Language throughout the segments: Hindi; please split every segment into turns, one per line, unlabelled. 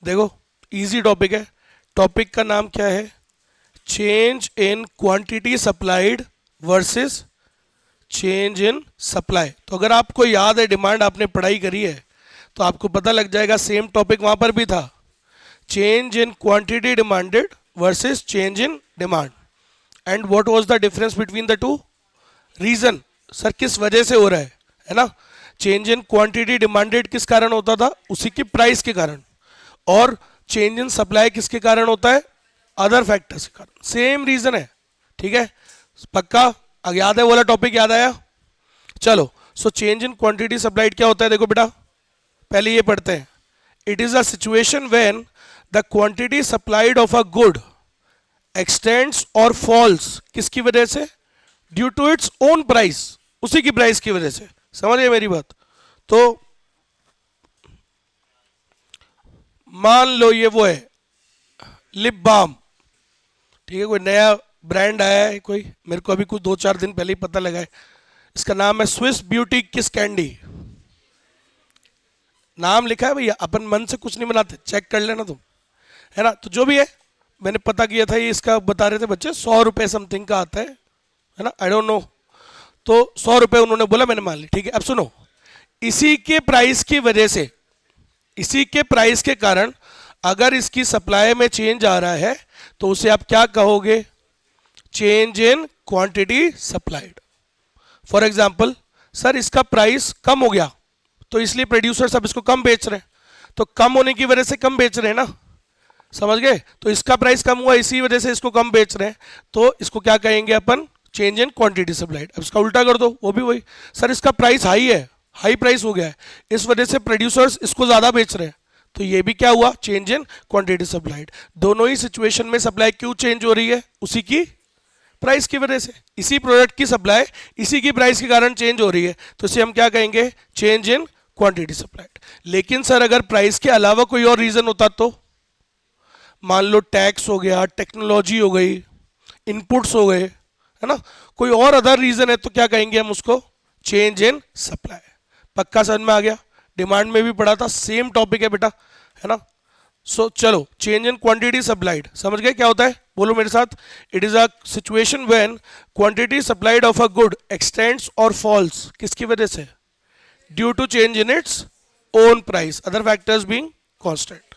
देखो इजी टॉपिक है। टॉपिक का नाम क्या है? Change in quantity supplied versus change in supply. तो अगर आपको याद है, डिमांड आपने पढ़ाई करी है, तो आपको पता लग जाएगा सेम टॉपिक वहां पर भी था। Change in quantity demanded versus change in demand, and what was the difference between the two? Reason, sir किस वजह से हो रहा है ना? चेंज इन क्वांटिटी डिमांडेड किस कारण होता था? उसी की प्राइस के कारण। और चेंज इन सप्लाई किसके कारण होता है? अदर फैक्टर्स के कारण। सेम रीजन है, ठीक है? पक्का याद है? वाला टॉपिक याद आया? चलो, so change in quantity supplied क्या होता है? देखो बेटा, पहले ये पढ़ते हैं। It is a situation when the quantity supplied of a good extends और फॉल्स। किसकी वजह से? Due to its own price, उसी की प्राइस की वजह से। समझ गए मेरी बात? तो मान लो ये वो है लिप बाम, ठीक है? कोई नया ब्रांड आया है, कोई मेरे को अभी कुछ 2-4 दिन पहले ही पता लगा है। इसका नाम है स्विस ब्यूटी किस कैंडी। नाम लिखा है भैया, अपन मन से कुछ नहीं बनाते, चेक कर लेना तुम, है ना? तो जो भी है, मैंने पता किया था, ये इसका बता रहे थे बच्चे 100 रुपये समथिंग का आता है ना? I don't know. तो 100 रुपये उन्होंने बोला, मैंने मान ली, ठीक है? अब सुनो, इसी के प्राइस की वजह से, इसी के प्राइस के कारण अगर इसकी सप्लाई में चेंज आ रहा है तो उसे आप क्या कहोगे? Change in quantity supplied. For example, sir इसका प्राइस कम हो गया तो इसलिए प्रोड्यूसर सब इसको कम बेच रहे हैं, तो कम होने की वजह से कम बेच रहे हैं ना, समझ गए? तो इसका प्राइस कम हुआ, इसी वजह से इसको कम बेच रहे हैं, तो इसको क्या कहेंगे अपन? Change in quantity supplied. अब इसका उल्टा कर दो, वो भी वही। सर इसका प्राइस हाई है, हाई प्राइस हो गया है, इस वजह से प्रोड्यूसर्स इसको ज्यादा बेच रहे हैं, तो ये भी क्या हुआ? Change in quantity supplied. दोनों ही सिचुएशन में सप्लाई क्यों चेंज हो रही है? उसी की प्राइस की वजह से। इसी प्रोडक्ट की सप्लाई इसी की प्राइस के कारण चेंज हो रही है, तो इसे हम क्या कहेंगे? Change in quantity supplied. लेकिन सर अगर प्राइस के अलावा कोई और रीजन होता तो? मान लो टैक्स हो गया, टेक्नोलॉजी हो गई, इनपुट्स हो गए, है ना? कोई और अदर रीजन है तो क्या कहेंगे हम उसको? Change in supply. पक्का समझ में आ गया? डिमांड में भी पढ़ा था, सेम टॉपिक है बेटा, है ना? सो चलो, चेंज इन क्वांटिटी सप्लाइड समझ गए क्या होता है? बोलो मेरे साथ। It is a situation when quantity supplied of a good extends और फॉल्स। किसकी वजह से? Due to change in its own price, other factors being constant.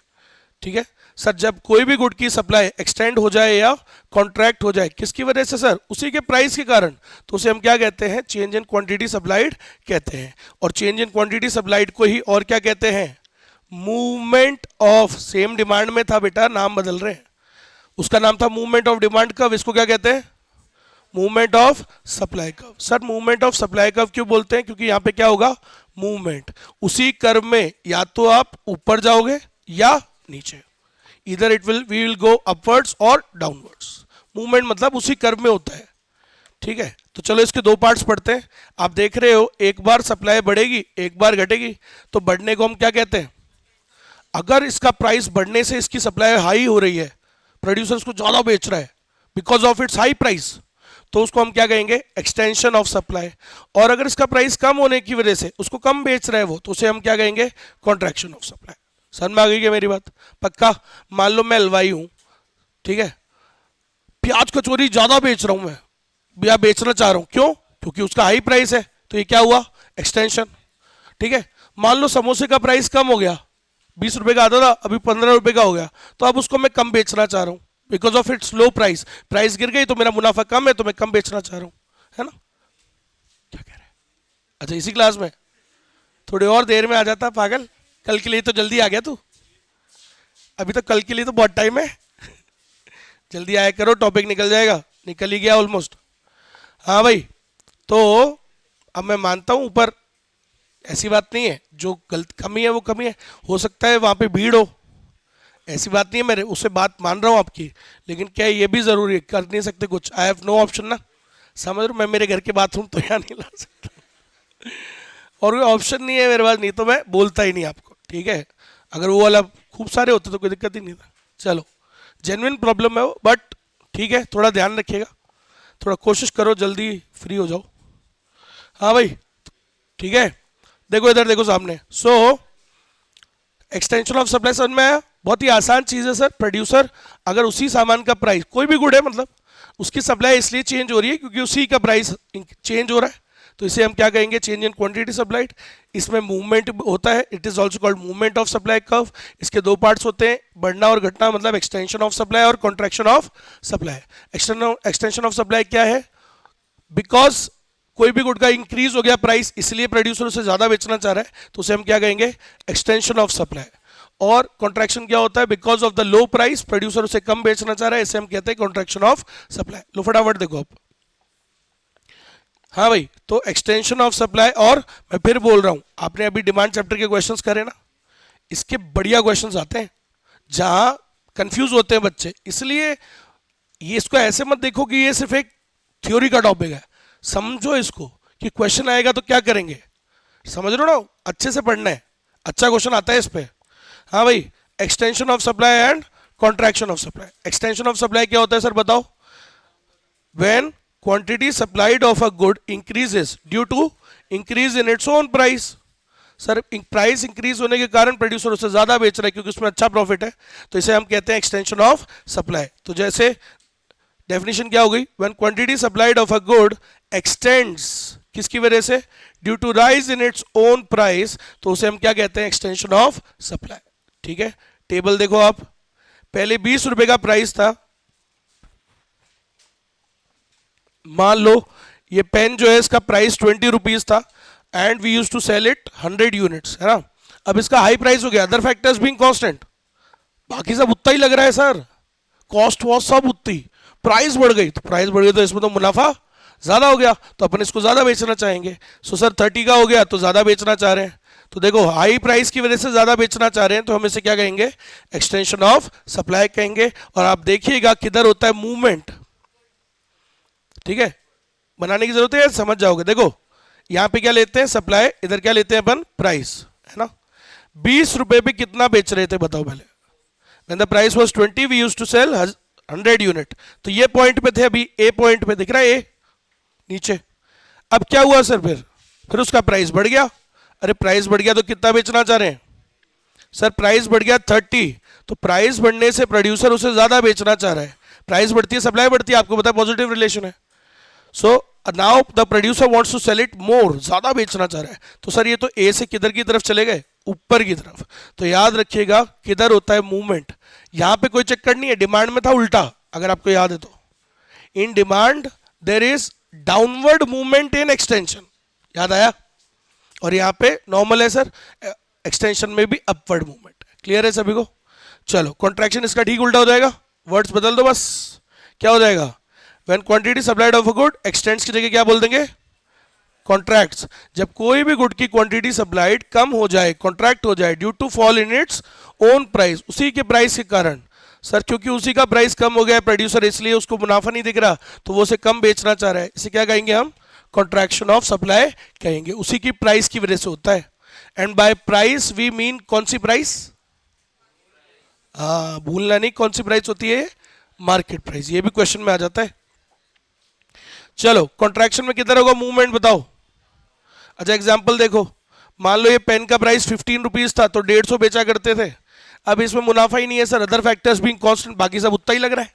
ठीक है सर, जब कोई भी गुड की सप्लाई एक्सटेंड हो जाए या कॉन्ट्रैक्ट हो जाए, किसकी वजह से? सर उसी के प्राइस के कारण, तो उसे हम क्या कहते हैं? चेंज इन क्वांटिटी सप्लाइड कहते हैं। और चेंज इन क्वांटिटी सप्लाइड को ही और क्या कहते हैं? Movement of. सेम डिमांड में था बेटा, नाम बदल रहे हैं। उसका नाम था मूवमेंट ऑफ डिमांड कर्व, इसको क्या कहते हैं? Movement of supply curve. Sir movement of supply curve क्यों बोलते हैं? क्योंकि यहां पे क्या होगा? मूवमेंट। उसी कर्व में या तो आप ऊपर जाओगे या नीचे, इधर it will we will go upwards और डाउनवर्ड्स। मूवमेंट मतलब उसी कर्व में होता है, ठीक है? तो चलो इसके दो पार्ट्स पढ़ते हैं। आप देख रहे हो, एक बार सप्लाई बढ़ेगी, एक बार घटेगी, तो बढ़ने को हम क्या कहते हैं? अगर इसका प्राइस बढ़ने से इसकी सप्लाई हाई हो रही है, प्रोड्यूसर्स को ज्यादा बेच रहा है because of it's high price, तो उसको हम क्या कहेंगे? Extension of supply. और अगर इसका प्राइस कम होने की वजह से उसको कम बेच रहा है वो, तो उसे हम क्या कहेंगे? Contraction of supply. समझ में आ गई क्या मेरी बात? पक्का? मान लो मैं हलवाई हूं, ठीक है? प्याज कचौरी ज्यादा बेच रहा हूं मैं, या बेचना चाह रहा हूं, क्यों? क्योंकि उसका हाई प्राइस है, तो ये क्या हुआ? एक्सटेंशन। ठीक है? मान लो समोसे का प्राइस कम हो गया, 20 रुपए का आता था, अभी 15 रुपए का हो गया, तो अब उसको मैं कम बेचना चाह रहा हूं because of it's low price. Price गिर गई तो मेरा मुनाफा कम है, तो मैं कम बेचना चाह रहा हूं, है ना? क्या कह रहे हैं? अच्छा, इसी क्लास में थोड़ी और देर में आ जाता पागल, कल के लिए तो जल्दी आ गया तू, अभी तो कल के लिए तो बहुत टाइम है। जल्दी आया करो, टॉपिक निकल जाएगा, निकल ही गया ऑलमोस्ट। हाँ भाई, तो अब मैं मानता हूं ऊपर ऐसी बात नहीं है, जो गलत कमी है वो कमी है, हो सकता है वहां पे भीड़ हो, ऐसी बात नहीं है, मेरे उससे बात मान रहा हूं आपकी, लेकिन क्या ये भी जरूरी है? कर नहीं सकते कुछ, आई हैव नो ऑप्शन ना, समझ रहे हो? मैं मेरे घर के बाथरूम तो यहाँ नहीं ला सकता, और कोई ऑप्शन नहीं है मेरे पास, नहीं तो मैं बोलता ही नहीं आपको, ठीक है? अगर वो वाला खूब सारे होते तो कोई दिक्कत ही नहीं था। चलो, जेन्युइन प्रॉब्लम है वो, बट ठीक है, थोड़ा ध्यान रखिएगा, थोड़ा कोशिश करो जल्दी फ्री हो जाओ। हाँ भाई, ठीक है? देखो इधर देखो सामने। सो एक्सटेंशन ऑफ सप्लाई समझ में आया? बहुत ही आसान चीज़ है सर। प्रोड्यूसर अगर उसी सामान का प्राइस, कोई भी गुड है मतलब, उसकी सप्लाई इसलिए चेंज हो रही है क्योंकि उसी का प्राइस चेंज हो रहा है, तो इसे हम क्या कहेंगे, चेंज इन क्वांटिटी सप्लाइड। इसमें मूवमेंट होता है, it is also called movement of supply curve. इसके दो पार्ट्स होते हैं, बढ़ना और घटना, मतलब एक्सटेंशन ऑफ सप्लाई और contraction of supply. Extension of supply क्या है, बिकॉज कोई भी गुड का इंक्रीज हो गया प्राइस, इसलिए प्रोड्यूसर उसे ज्यादा बेचना चाह रहा है, तो उसे हम क्या कहेंगे, एक्सटेंशन ऑफ सप्लाई। और कॉन्ट्रैक्शन क्या होता है, because of the low price producer उसे कम बेचना चाह रहा है, इसे हम कहते हैं कॉन्ट्रैक्शन ऑफ सप्लाई। लो फटाफट देखो आप। हाँ भाई, तो एक्सटेंशन ऑफ सप्लाई, और मैं फिर बोल रहा हूं, आपने अभी डिमांड चैप्टर के क्वेश्चंस करे ना, इसके बढ़िया क्वेश्चंस आते हैं जहां कंफ्यूज होते हैं बच्चे, इसलिए ये इसको ऐसे मत देखो कि ये सिर्फ एक थ्योरी का टॉपिक है, समझो इसको कि क्वेश्चन आएगा तो क्या करेंगे, समझ रहे हो ना, अच्छे से पढ़ना है, अच्छा क्वेश्चन आता है इस पे। हाँ भाई, extension of supply and contraction of supply. Extension of supply क्या होता है सर बताओ, when quantity supplied of a good increases due to increase in its own price. Sir price increase होने के कारण प्रोड्यूसर उससे ज्यादा बेच रहा है क्योंकि उसमें अच्छा प्रॉफिट है, तो इसे हम कहते हैं एक्सटेंशन ऑफ सप्लाई। तो जैसे डेफिनेशन क्या हो गई, when quantity supplied of a good extends, किसकी वजह से, due to rise in its own price, तो उसे हम क्या कहते हैं, एक्सटेंशन ऑफ सप्लाई। ठीक है, टेबल देखो आप, पहले 20 रुपए का प्राइस था, मान लो ये पेन जो है इसका प्राइस 20 रुपीज था, and we use to sell it 100 units, है ना। अब इसका हाई प्राइस हो गया, अदर फैक्टर्स बीइंग कांस्टेंट, बाकी सब उतना ही लग रहा है सर, कॉस्ट वॉस्ट सब उतनी, प्राइस बढ़ गई, तो प्राइस बढ़ गई तो इसमें तो मुनाफा ज्यादा हो गया, तो अपन इसको ज्यादा बेचना चाहेंगे। सो सर 30 का हो गया तो ज्यादा बेचना चाह रहे हैं, तो देखो हाई प्राइस की वजह से ज्यादा बेचना चाह रहे हैं, तो हम इसे क्या कहेंगे, एक्सटेंशन ऑफ सप्लाई कहेंगे। और आप देखिएगा किधर होता है मूवमेंट, ठीक है, बनाने की जरूरत है, समझ जाओगे। देखो यहां पे क्या लेते हैं, सप्लाई, इधर क्या लेते हैं अपन, प्राइस, है ना। 20 रुपए पे कितना बेच रहे थे बताओ पहले, when the price was 20 we used to sell 100 unit, तो ये पॉइंट पे थे, अभी ए पॉइंट पे दिख रहा है ए नीचे। अब क्या हुआ सर, फिर उसका प्राइस बढ़ गया, अरे प्राइस बढ़ गया तो कितना बेचना चाह रहे हैं सर, प्राइस बढ़ गया 30, तो प्राइस बढ़ने से प्रोड्यूसर उसे ज्यादा बेचना चाह रहा है, प्राइस बढ़ती है सप्लाई बढ़ती है, आपको पता है पॉजिटिव रिलेशन है। So now the producer wants to sell it more, ज्यादा बेचना चाह रहा है, तो सर ये तो ए से किधर की तरफ चले गए, ऊपर की तरफ। तो याद रखिएगा किधर होता है मूवमेंट, यहां पे कोई चक्कर नहीं है, डिमांड में था उल्टा, अगर आपको याद है तो, in demand there is downward movement in extension, याद आया, और यहां पे नॉर्मल है सर, एक्सटेंशन में भी अपवर्ड मूवमेंट है। क्लियर है सभी को, चलो कॉन्ट्रैक्शन इसका ठीक उल्टा हो जाएगा, वर्ड्स बदल दो बस, क्या हो जाएगा, when quantity supplied of a good x tends की जगह क्या बोल देंगे, कॉन्ट्रैक्ट्स। जब कोई भी गुड की क्वांटिटी सप्लाइड कम हो जाए, कॉन्ट्रैक्ट हो जाए, due to fall in its own price, उसी के प्राइस के कारण, सर क्योंकि उसी का प्राइस कम हो गया प्रोड्यूसर, इसलिए उसको मुनाफा नहीं दिख रहा, तो वो उसे कम बेचना चाह रहा है, इसे क्या कहेंगे हम, कॉन्ट्रैक्शन ऑफ सप्लाई कहेंगे, उसी की प्राइस की वजह से होता है। And by price we mean कौन सी प्राइस, हाँ भूलना नहीं, कौन सी प्राइस होती है, मार्केट प्राइस, ये भी क्वेश्चन में आ जाता है। चलो कॉन्ट्रैक्शन में किधर होगा मूवमेंट बताओ, अच्छा एग्जाम्पल देखो, मान लो ये पेन का प्राइस 15 रुपीज था तो 150 बेचा करते थे, अब इसमें मुनाफा ही नहीं है sir, other factors being constant, बाकी सब उतना ही लग रहा है,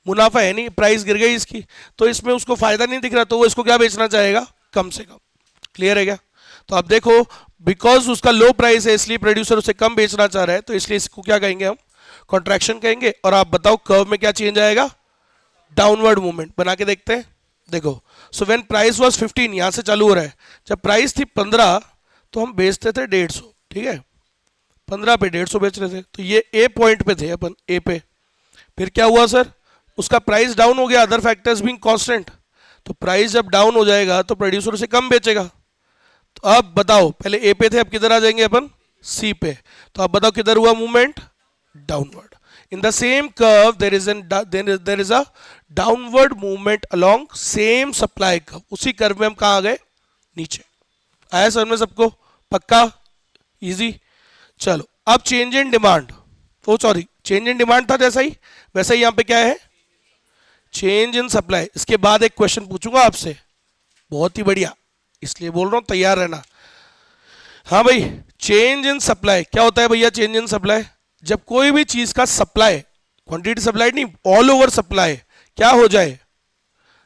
मुनाफा है नहीं, प्राइस गिर गई इसकी, तो इसमें उसको फायदा नहीं दिख रहा, तो वो इसको क्या बेचना चाहेगा, कम से कम। क्लियर है क्या, तो अब देखो बिकॉज उसका लो प्राइस है इसलिए प्रोड्यूसर उसे कम बेचना चाह रहा है, तो इसलिए इसको क्या कहेंगे हम, कॉन्ट्रैक्शन कहेंगे। और आप बताओ कर्व में क्या चेंज आएगा, डाउनवर्ड मूवमेंट, बना के देखते हैं, देखो सो व्हेन प्राइस वाज 15, यहां से चालू हो रहा है, जब प्राइस थी 15 तो हम बेचते थे 150, ठीक है, 15 पे 150 बेच रहे थे, तो ये ए पॉइंट पे थे अपन, ए पे, फिर क्या हुआ सर, उसका प्राइस डाउन हो गया, अदर फैक्टर्स बीइंग कांस्टेंट, तो प्राइस जब डाउन हो जाएगा तो प्रोड्यूसर उसे कम बेचेगा। तो अब बताओ, पहले ए पे थे, अब किधर आ जाएंगे अपन, सी पे, तो अब बताओ किधर हुआ movement, downward. In the same curve there is a downward movement along same supply curve, उसी कर्व में हम कहाँ आ गए, नीचे। आया समझ में सबको, पक्का, इजी। चलो अब change in demand, oh sorry change in demand था जैसा ही, वैसा ही यहाँ पे क्या है, चेंज इन सप्लाई। इसके बाद एक क्वेश्चन पूछूंगा आपसे, बहुत ही बढ़िया, इसलिए बोल रहा हूँ तैयार रहना। हाँ भाई, चेंज इन सप्लाई क्या होता है भैया, चेंज इन सप्लाई, जब कोई भी चीज का सप्लाई, क्वांटिटी सप्लाई नहीं, ऑल ओवर सप्लाई क्या हो जाए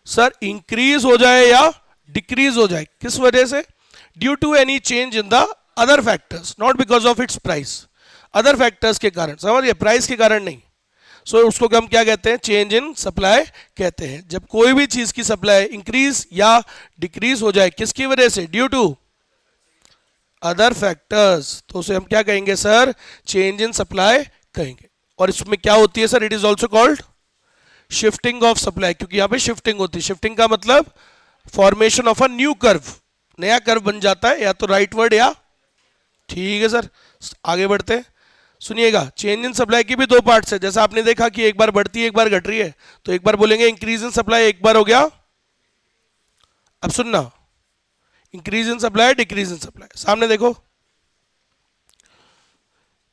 सर, इंक्रीज हो जाए या डिक्रीज हो जाए, किस वजह से, due to any change in the other factors, not because of its price, other factors के कारण, समझिए, प्राइस के कारण नहीं। सो उसको हम क्या कहते हैं, चेंज इन सप्लाई कहते हैं। जब कोई भी चीज की सप्लाई इंक्रीज या डिक्रीज हो जाए, किसकी वजह से, ड्यू टू अदर फैक्टर्स, तो उसे हम क्या कहेंगे सर, चेंज इन सप्लाई कहेंगे। और इसमें क्या होती है sir, it is also called shifting of supply, क्योंकि यहां पे शिफ्टिंग होती है। शिफ्टिंग का मतलब formation of a new curve, नया कर्व बन जाता है, या तो राइट वर्ड या, ठीक है सर। आगे बढ़ते हैं, सुनिएगा, चेंज इन सप्लाई की भी दो पार्ट्स है। जैसा आपने देखा कि एक बार बढ़ती है एक बार घट रही है, तो एक बार बोलेंगे इंक्रीज इन सप्लाई, एक बार हो गया, अब सुनना, increase in supply, decrease in supply. सामने देखो,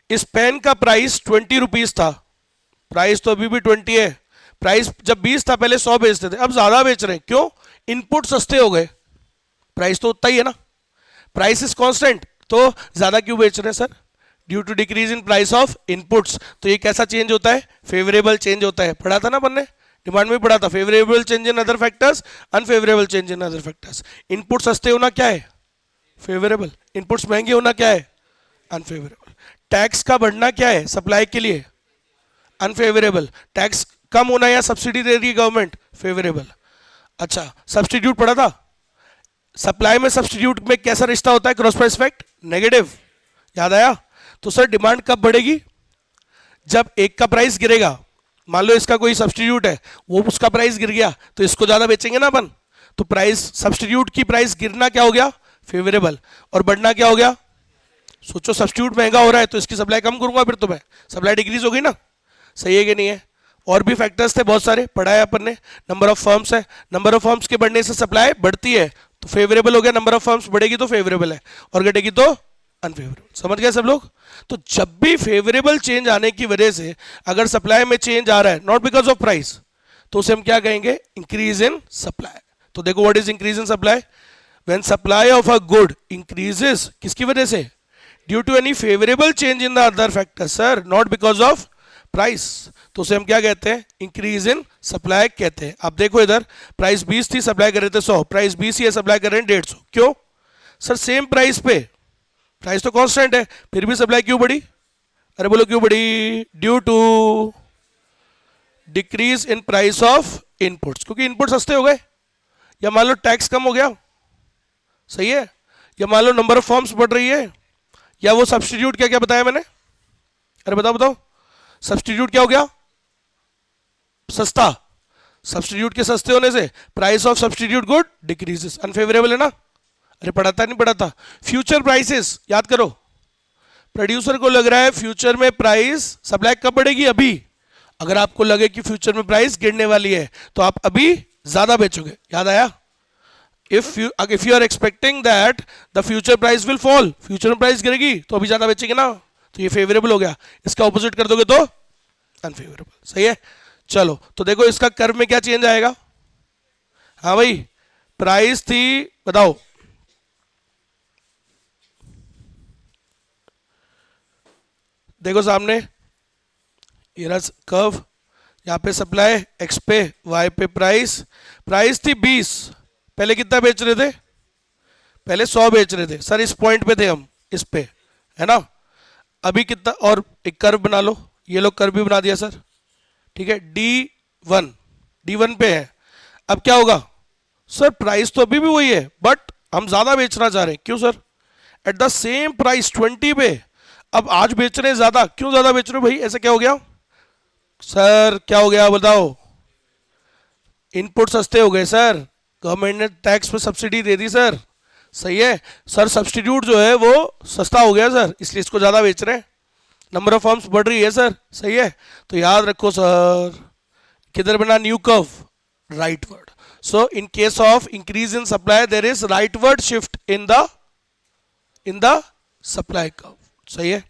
इस पेन का प्राइस 20 रुपीज था, प्राइस तो अभी भी 20 है, प्राइस जब 20 था पहले 100 बेचते थे, अब ज्यादा बेच रहे हैं, क्यों, इनपुट सस्ते हो गए, प्राइस तो उतना ही है ना, प्राइस इज कांस्टेंट, तो ज्यादा क्यों बेच रहे हैं sir, due to decrease in price of inputs. तो ये कैसा चेंज होता है, फेवरेबल चेंज होता है। पढ़ा था ना अपन ने, डिमांड में पढ़ा था, favourable change in other factors, unfavourable change in other factors. Input सस्ते होना क्या है, फेवरेबल, इनपुट्स महंगे होना क्या है, अनफेवरेबल। टैक्स का बढ़ना क्या है सप्लाई के लिए, अनफेवरेबल। टैक्स कम होना या सब्सिडी दे रही है गवर्नमेंट, फेवरेबल। अच्छा, सब्सटीट्यूट पढ़ा था, सप्लाई में सब्सटीट्यूट में कैसा रिश्ता होता है, क्रॉस प्राइस इफेक्ट, नेगेटिव, याद आया। तो सर डिमांड कब बढ़ेगी, जब एक का प्राइस गिरेगा, मान लो इसका कोई सब्सटीट्यूट है, वो उसका प्राइस गिर गया, तो इसको ज्यादा बेचेंगे ना अपन, तो प्राइस, सब्सटीट्यूट की प्राइस गिरना क्या हो गया, फेवरेबल, और बढ़ना क्या हो गया, सोचो सब्सटीट्यूट महंगा हो रहा है तो इसकी सप्लाई कम करूंगा, फिर तो मैं सप्लाई डिक्रीज हो गई ना, सही है कि नहीं है। और भी फैक्टर्स थे बहुत सारे, पढ़ाया अपन ने, नंबर ऑफ फर्म्स है, नंबर ऑफ फर्म्स के बढ़ने से सप्लाई बढ़ती है तो फेवरेबल हो गया, नंबर ऑफ फर्म्स बढ़ेगी तो फेवरेबल है, और घटेगी तो अनफेवरेबल। समझ गए सब लोग। तो जब भी फेवरेबल चेंज आने की वजह से अगर सप्लाई में चेंज आ रहा है, नॉट बिकॉज ऑफ प्राइस, तो उसे हम क्या कहेंगे, इंक्रीज इन सप्लाई। तो देखो what is increase in supply, when supply of a good increases, किसकी वजह से, due to any favourable change in the other factor sir, not because of price, तो उसे हम क्या कहते हैं, इंक्रीज इन सप्लाई कहते हैं। आप देखो इधर, प्राइस 20 थी, सप्लाई कर रहे थे 100, प्राइस 20 ही है, सप्लाई कर रहे हैं 150, क्यों सर, सेम प्राइस पे, प्राइस तो कांस्टेंट है, फिर भी सप्लाई क्यों बढ़ी, अरे बोलो क्यों बढ़ी, due to decrease in price of inputs, क्योंकि इनपुट सस्ते हो गए, या मान लो टैक्स कम हो गया, सही है, या मान लो नंबर ऑफ फॉर्म्स बढ़ रही है, या वो सब्सटीट्यूट, क्या क्या बताया मैंने, अरे बताओ बताओ, सब्सटीट्यूट क्या हो गया, सस्ता, सब्सटीट्यूट के सस्ते होने से price of substitute good decreases, unfavourable है ना, अरे पढ़ाता नहीं पढ़ाता। फ्यूचर प्राइसेस याद करो, प्रोड्यूसर को लग रहा है फ्यूचर में प्राइस, सप्लाई कब बढ़ेगी, अभी, अगर आपको लगे कि फ्यूचर में प्राइस गिरने वाली है तो आप अभी ज्यादा बेचोगे, याद आया। if you are expecting that the future price will fall, future में प्राइस गिरेगी तो अभी ज्यादा बेचेंगे ना, तो ये फेवरेबल हो गया, इसका ऑपोजिट कर दोगे तो अनफेवरेबल, सही है। चलो तो देखो इसका कर्व में क्या चेंज आएगा, हाँ भाई, प्राइस थी, बताओ, देखो सामने ये रहा कर्व, यहाँ पे सप्लाई, एक्स पे, वाई पे प्राइस, प्राइस थी 20, पहले कितना बेच रहे थे, पहले 100 बेच रहे थे सर, इस पॉइंट पे थे हम, इस पे, है ना, अभी कितना, और एक कर्व बना लो, ये लोग कर्व भी बना दिया सर, ठीक है, D1 पे है, अब क्या होगा सर, प्राइस तो अभी भी वही है बट हम ज्यादा बेचना चाह रहे हैं, क्यों sir, at the same price 20 पे, अब आज बेच रहे हैं ज्यादा, क्यों ज्यादा बेच रहे हो भाई, ऐसा क्या हो गया सर, क्या हो गया बताओ, इनपुट सस्ते हो गए सर, गवर्नमेंट ने टैक्स पे सब्सिडी दे दी सर, सही है सर, सब्सटीट्यूट जो है वो सस्ता हो गया सर, इसलिए इसको ज्यादा बेच रहे हैं, नंबर ऑफ फर्म्स बढ़ रही है सर, सही है। तो याद रखो सर, किधर बना new curve, rightward, so in case of increase in supply there is rightward shift in the supply curve, सही है।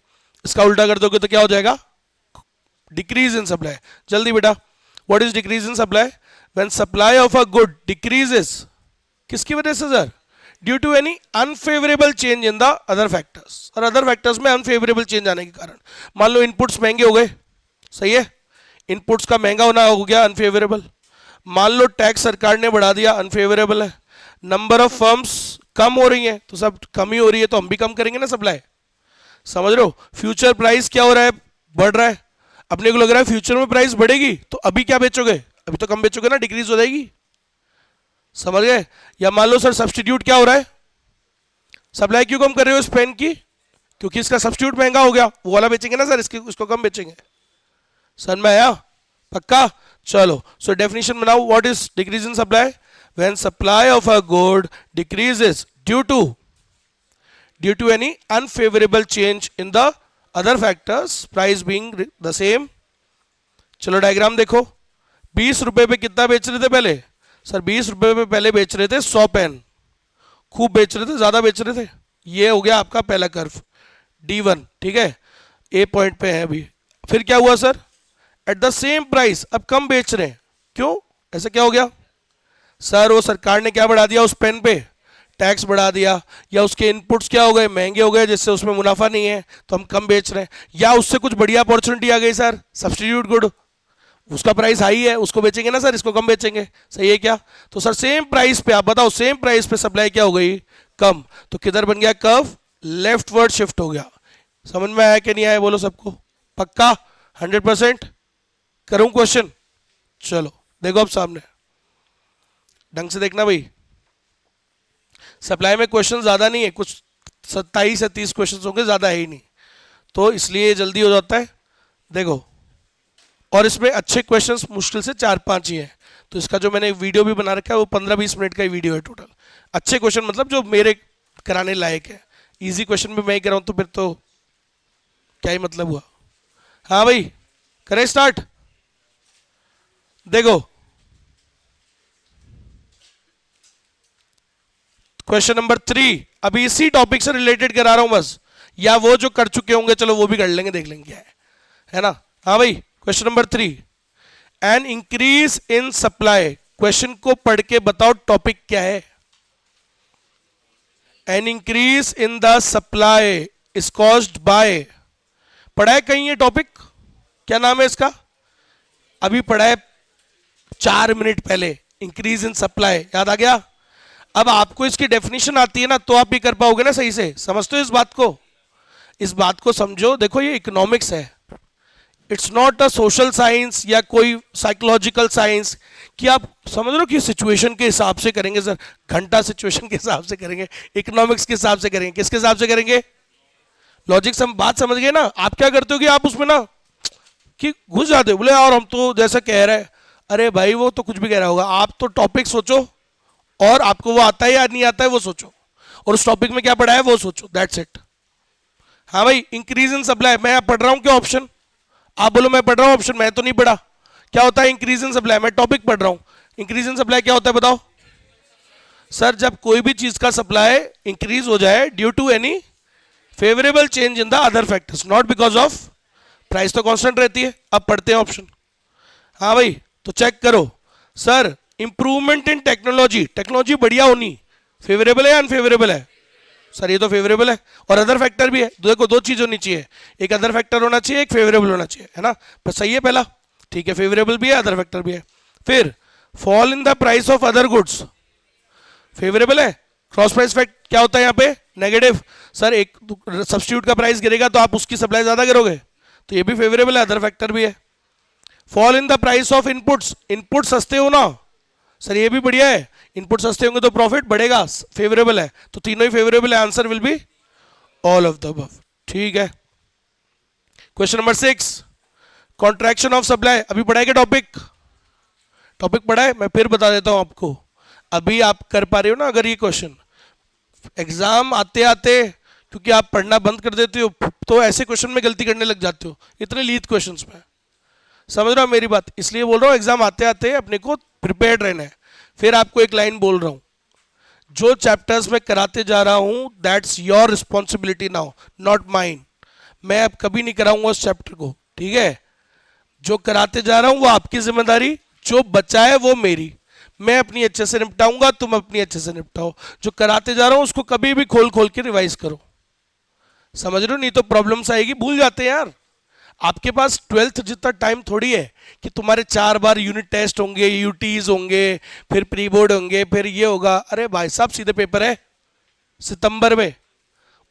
इसका उल्टा कर दोगे तो क्या हो जाएगा, डिक्रीज इन सप्लाई, जल्दी बेटा, what is decrease in supply, when supply of a good decreases, किसकी वजह से sir, due to any unfavourable change in the other factors, और अदर फैक्टर्स में अनफेवरेबल चेंज आने के कारण, मान लो इनपुट्स महंगे हो गए, सही है, इनपुट्स का महंगा होना हो गया अनफेवरेबल, मान लो टैक्स सरकार ने बढ़ा दिया अनफेवरेबल है, नंबर ऑफ फर्म्स कम हो रही हैं तो सब कम ही हो रही है, तो हम भी कम करेंगे ना सप्लाई, समझ रहे हो। फ्यूचर प्राइस क्या हो रहा है, बढ़ रहा है, अपने को लग रहा है फ्यूचर में प्राइस बढ़ेगी, तो अभी क्या बेचोगे, अभी तो कम बेचोगे ना, डिक्रीज हो जाएगी, समझ गए। या मान लो सर सब्स्टिट्यूट क्या हो रहा है, सप्लाई क्यों कम कर रहे हो इस पेन की, क्योंकि इसका सब्स्टिट्यूट महंगा हो गया, वो वाला बेचेंगे ना सर, इसको कम बेचेंगे, समझ में आया, पक्का। चलो सो डेफिनेशन बनाओ, what is decrease in supply, when supply of a good decreases due to any unfavourable change in the other factors, price being the same. चलो डायग्राम देखो, 20 रुपए पे कितना बेच रहे थे पहले, सर 20 रुपए पे पहले बेच रहे थे 100 पेन, खूब बेच रहे थे, ज्यादा बेच रहे थे, ये हो गया आपका पहला कर्व D1, ठीक है, ए पॉइंट पे है अभी। फिर क्या हुआ sir, at the same price अब कम बेच रहे हैं, क्यों, ऐसा क्या हो गया सर, वो सरकार ने क्या बढ़ा दिया उस पेन पे, टैक्स बढ़ा दिया, या उसके इनपुट्स क्या हो गए, महंगे हो गए, जिससे उसमें मुनाफा नहीं है तो हम कम बेच रहे हैं, या उससे कुछ बढ़िया अपॉर्चुनिटी आ गई सर, सब्स्टिट्यूट गुड, उसका प्राइस हाई है, उसको बेचेंगे ना सर, इसको कम बेचेंगे, सही है क्या। तो सर सेम प्राइस पे, आप बताओ सेम प्राइस पे सप्लाई क्या हो गई, कम, तो किधर बन गया कर्व, लेफ्ट वर्ड शिफ्ट हो गया। समझ में आया कि नहीं आया, बोलो सबको, पक्का 100%। करूं क्वेश्चन, चलो देखो अब सामने, ढंग से देखना भाई, सप्लाई में क्वेश्चन ज्यादा नहीं है, कुछ 27 या 30 क्वेश्चन होंगे, ज्यादा है ही नहीं, तो इसलिए जल्दी हो जाता है। देखो, और इसमें अच्छे क्वेश्चंस मुश्किल से 4-5 ही हैं, तो इसका जो मैंने वीडियो भी बना रखा है वो 15-20 मिनट का ही वीडियो है टोटल। अच्छे क्वेश्चन मतलब जो मेरे कराने लायक है, इजी क्वेश्चन भी मैं ही कराऊं तो फिर तो क्या ही मतलब हुआ। हाँ भाई करें स्टार्ट। देखो क्वेश्चन नंबर 3, अभी इसी टॉपिक से रिलेटेड करा रहा हूं बस, या वो जो कर चुके होंगे चलो वो भी कर लेंगे, देख लेंगे क्या है ना। हाँ भाई question number 3, an increase in supply, question को पढ़ के बताओ टॉपिक क्या है। An increase in the supply is caused by, पढ़ा है कहीं ये टॉपिक, क्या नाम है इसका, अभी पढ़ा है 4 मिनट पहले, इंक्रीज इन सप्लाई, याद आ गया। अब आपको इसकी डेफिनेशन आती है ना तो आप भी कर पाओगे ना सही से, समझते हो इस बात को, इस बात को समझो। देखो ये इकोनॉमिक्स है, it's not a social science या कोई साइकोलॉजिकल साइंस कि आप समझ लो कि सिचुएशन के हिसाब से करेंगे सर, घंटा सिचुएशन के हिसाब से करेंगे, इकोनॉमिक्स के हिसाब से करेंगे, किसके हिसाब से करेंगे, लॉजिक से हम बात समझ गए ना। आप क्या करते हो कि आप उसमें ना कि घुस जाते हो, बोले और हम तो जैसा कह रहे हैं, अरे भाई वो तो कुछ भी कह रहा होगा, आप तो टॉपिक सोचो और आपको वो आता है या नहीं आता है वो सोचो, और उस टॉपिक में क्या पढ़ा है वो सोचो, दैट्स इट। हाँ भाई इंक्रीज इन सप्लाई, मैं पढ़ रहा हूँ क्या ऑप्शन, आप बोलो मैं पढ़ रहा हूँ ऑप्शन, मैं तो नहीं पढ़ा, क्या होता है इंक्रीज इन सप्लाई, मैं टॉपिक पढ़ रहा हूँ। इंक्रीज इन सप्लाई क्या होता है बताओ सर, जब कोई भी चीज का सप्लाई इंक्रीज हो जाए due to any favourable change in the other factors, not because of price तो कांस्टेंट रहती है। अब पढ़ते हैं ऑप्शन। हाँ भाई तो चेक करो sir, improvement in technology, technology बढ़िया होनी फेवरेबल है या अनफेवरेबल है, सर ये तो फेवरेबल है, और अदर फैक्टर भी है, देखो दो चीज होनी चाहिए, एक अदर फैक्टर होना चाहिए, एक फेवरेबल होना चाहिए, है ना, पर सही है पहला, ठीक है, फेवरेबल भी है अदर फैक्टर भी है। फिर fall in the price of other goods, favourable है, क्रॉस प्राइस फैक्ट क्या होता है यहाँ पे, नेगेटिव, सर एक सब्स्टिट्यूट का प्राइस गिरेगा तो आप उसकी सप्लाई ज्यादा करोगे, तो ये भी फेवरेबल है, अदर फैक्टर भी है। Fall in the price of inputs, input सस्ते हो ना, सर ये भी बढ़िया है, इनपुट सस्ते होंगे तो प्रॉफिट बढ़ेगा, फेवरेबल है, तो तीनों ही फेवरेबल है, answer will be all of the above, ठीक है। Question number 6, contraction of supply, अभी पढ़ाएगा टॉपिक, टॉपिक पढ़ा है, मैं फिर बता देता हूं आपको, अभी आप कर पा रहे हो ना अगर ये क्वेश्चन, एग्जाम आते आते क्योंकि आप पढ़ना बंद कर देते हो तो ऐसे क्वेश्चन में गलती करने लग जाते हो, इतने लीड क्वेश्चंस में, समझ रहे हो मेरी बात, इसलिए बोल रहा हूँ एग्जाम आते आते अपने को प्रिपेयर्ड रहना है। फिर आपको एक लाइन बोल रहा हूँ, जो चैप्टर्स में कराते जा रहा हूँ that's your responsibility now, not mine, मैं अब कभी नहीं कराऊंगा उस चैप्टर को, ठीक है, जो कराते जा रहा हूँ वो आपकी जिम्मेदारी, जो बचा है वो मेरी, मैं अपनी अच्छे से निपटाऊंगा, तुम अपनी अच्छे से निपटाओ। जो कराते जा रहा हूं उसको कभी भी खोल खोल के रिवाइज करो, समझ रहे हो? नहीं तो प्रॉब्लम्स आएगी, भूल जाते हैं यार। आपके पास 12th जितना टाइम थोड़ी है कि तुम्हारे 4 बार यूनिट टेस्ट होंगे, यूटीज होंगे, फिर प्री बोर्ड होंगे, फिर ये होगा। अरे भाई साहब, सीधे पेपर है सितंबर में,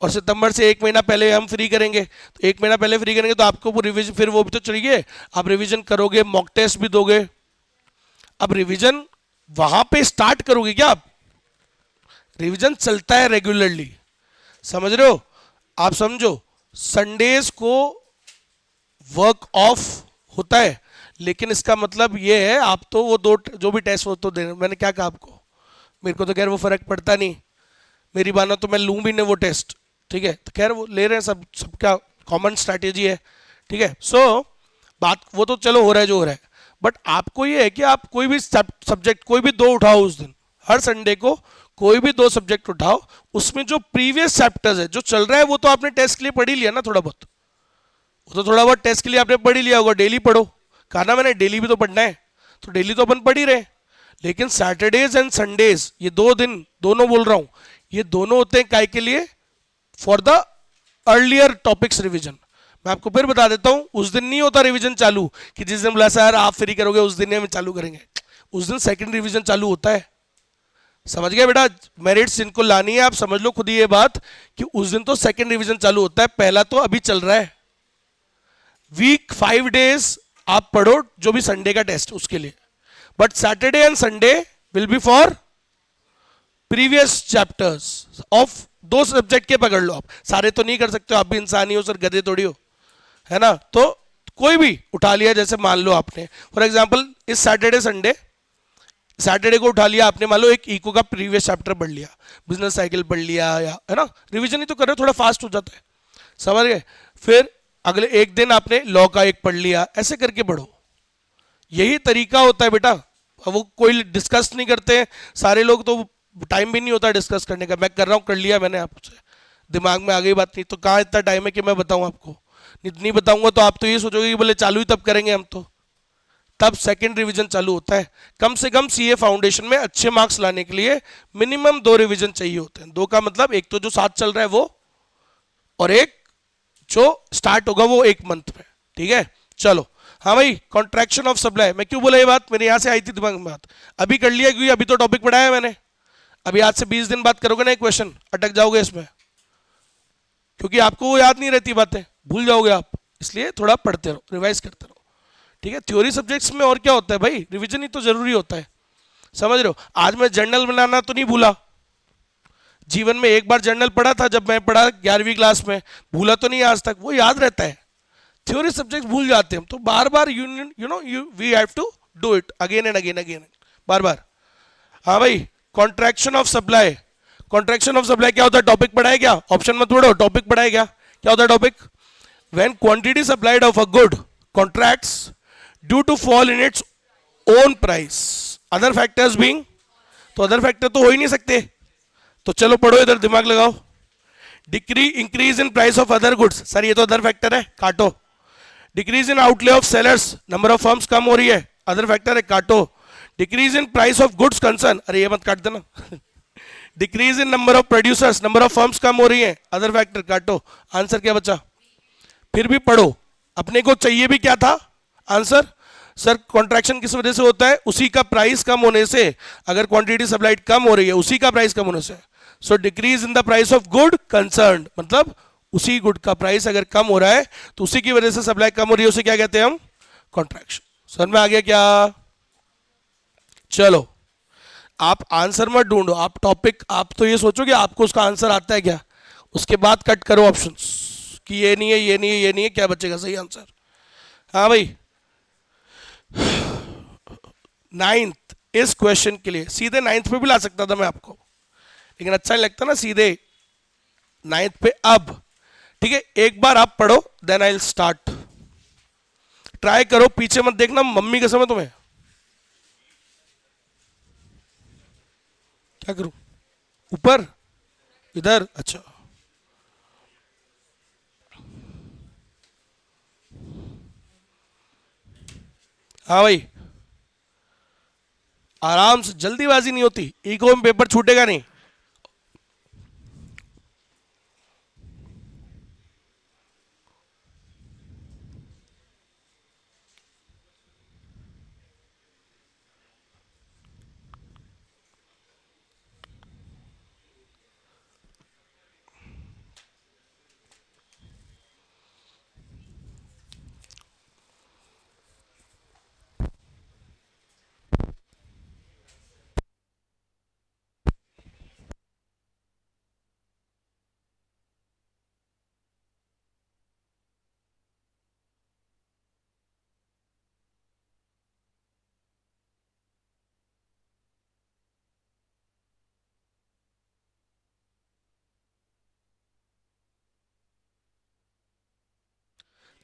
और सितंबर से 1 महीना पहले हम फ्री करेंगे। तो 1 महीना पहले फ्री करेंगे तो आपको वो रिविजन, फिर वो भी तो चाहिए। आप रिविजन करोगे, मॉक टेस्ट भी दोगे। अब रिविजन वहां पे स्टार्ट करोगे क्या आप? रिविजन चलता है रेगुलरली, समझ रहे हो? आप समझो, संडेज को वर्क ऑफ होता है, लेकिन इसका मतलब ये है आप तो वो दो जो भी टेस्ट हो तो दे। मैंने क्या कहा आपको? मेरे को तो खैर वो फर्क पड़ता नहीं, मेरी मानो तो मैं लूँ भी नहीं वो टेस्ट, ठीक है? तो खैर वो ले रहे हैं, सब सबका कॉमन स्ट्रैटेजी है, ठीक है? सो बात वो तो चलो हो रहा है जो हो रहा है, बट आपको ये है कि आप कोई भी सब्जेक्ट, कोई भी 2 उठाओ उस दिन, हर संडे को कोई भी 2 सब्जेक्ट उठाओ, उसमें जो प्रीवियस चैप्टर्स है जो चल रहा है वो तो आपने टेस्ट के लिए पढ़ ही लिया ना थोड़ा बहुत, वो तो थोड़ा बहुत टेस्ट के लिए आपने पढ़ ही लिया होगा। डेली पढ़ो, कहा ना मैंने, डेली भी तो पढ़ना है, तो डेली तो अपन पढ़ ही रहे। लेकिन सैटरडेज एंड संडेज, ये 2 दिन, दोनों बोल रहा हूं, ये दोनों होते हैं काय के लिए? For the earlier topics revision. मैं आपको फिर बता देता हूं, उस दिन नहीं होता रिवीजन चालू कि जिस दिन बोला सर आप फ्री करोगे उस दिन हम चालू करेंगे। उस दिन सेकंड रिवीजन चालू होता है, समझ गए बेटा? मेरिट्स इनको लानी है, आप समझ लो खुद ही ये बात कि उस दिन तो सेकंड रिवीजन चालू होता है, पहला तो अभी चल रहा है। वीक 5 डेज आप पढ़ो जो भी संडे का टेस्ट उसके लिए, but Saturday and Sunday will be for previous chapters of 2 subject के। पकड़ लो, आप सारे तो नहीं कर सकते हो, आप भी इंसान ही हो सर, गधे थोड़ी हो, है ना? तो कोई भी उठा लिया, जैसे मान लो आपने फॉर एग्जांपल इस सैटरडे संडे, सैटरडे को उठा लिया आपने, मान लो एक इको का प्रीवियस चैप्टर पढ़ लिया, बिजनेस साइकिल पढ़ लिया, या है ना, रिवीजन ही तो कर रहे हो, थोड़ा फास्ट हो जाता है, समझ गए? फिर अगले एक दिन आपने लॉ का एक पढ़ लिया, ऐसे करके पढ़ो। यही तरीका होता है बेटा। अब वो कोई डिस्कस नहीं करते हैं सारे लोग, तो टाइम भी नहीं होता डिस्कस करने का। मैं कर रहा हूँ, कर लिया मैंने, आपसे दिमाग में आ गई बात, नहीं तो कहाँ इतना टाइम है कि मैं बताऊँ आपको? नहीं बताऊंगा तो आप तो ये सोचोगे कि बोले चालू ही तब करेंगे हम तो। तब सेकंड रिवीजन चालू होता है। कम से कम सीए फाउंडेशन में अच्छे मार्क्स लाने के लिए मिनिमम 2 रिवीजन चाहिए होते हैं। 2 का मतलब एक तो जो साथ चल रहा है वो, और एक जो स्टार्ट होगा वो 1 मंथ में, ठीक है? चलो, हाँ भाई, कॉन्ट्रैक्शन ऑफ सप्लाई, मैं क्यों बोला ये बात, मेरे यहां से आई थी दिमाग में बात, अभी कर लिया क्योंकि अभी तो टॉपिक पढ़ाया मैंने। अभी आज से 20 दिन बात करोगे ना एक क्वेश्चन, अटक जाओगे इसमें, क्योंकि आपको वो याद नहीं रहती बातें, भूल जाओगे आप, इसलिए थोड़ा पढ़ते रहो, रिवाइज करते रहो, ठीक है? थ्योरी सब्जेक्ट्स में और क्या होता है भाई, रिवीजन ही तो जरूरी होता है, समझ रहे हो? आज मैं जर्नल बनाना तो नहीं भूला, जीवन में एक बार जर्नल पढ़ा था जब मैं पढ़ा 11वीं क्लास में, भूला तो नहीं आज तक, वो याद रहता है। थ्योरी सब्जेक्ट भूल जाते हैं हम, तो बार बार you know you we have to do it again and again again, बार बार। हाँ भाई, contraction of supply, contraction of supply क्या होता है? टॉपिक पढ़ा है क्या? ऑप्शन मत पढ़ो, टॉपिक पढ़ा है क्या? क्या होता है topic? When quantity supplied of a good contracts due to fall in its own price, other factors being, तो अदर फैक्टर तो हो ही नहीं सकते, तो चलो पढ़ो इधर, दिमाग लगाओ। Decrease increase in price of other goods, sir ये तो अदर फैक्टर है, काटो। Decrease in outlay of sellers, number of firms कम हो रही है, अदर फैक्टर है, काटो। Decrease in price of goods concern, अरे ये मत काट देना। Decrease in number of producers, number of firms कम हो रही है, अदर फैक्टर, काटो। आंसर क्या बचा? फिर भी पढ़ो, अपने को चाहिए भी क्या था आंसर? सर कॉन्ट्रैक्शन किस वजह से होता है? उसी का प्राइस कम होने से, अगर क्वांटिटी सप्लाइड कम हो रही है उसी का प्राइस कम होने से। So decrease in the price of good concern, मतलब उसी गुड का प्राइस अगर कम हो रहा है तो उसी की वजह से सप्लाई कम हो रही है, उसे क्या कहते हैं हम? कॉन्ट्रैक्शन। समझ में आ गया क्या? चलो, आप आंसर मत ढूंढो, आप टॉपिक, आप तो ये सोचो कि आपको उसका आंसर आता है क्या, उसके बाद कट करो ऑप्शंस कि ये नहीं है, ये नहीं है, ये नहीं है, क्या बचेगा सही आंसर? हाँ भाई, 9th इस क्वेश्चन के लिए सीधे 9th पे भी ला सकता था मैं आपको, लेकिन अच्छा नहीं लगता ना सीधे 9th पे। अब ठीक है, एक बार आप पढ़ो, then I will start. Try करो, पीछे मत देखना, मम्मी कसम है तुम्हें। क्या करूं? ऊपर? इधर? अच्छा, हाँ भाई, आराम से, जल्दीबाजी नहीं होती, इको में पेपर छूटेगा नहीं।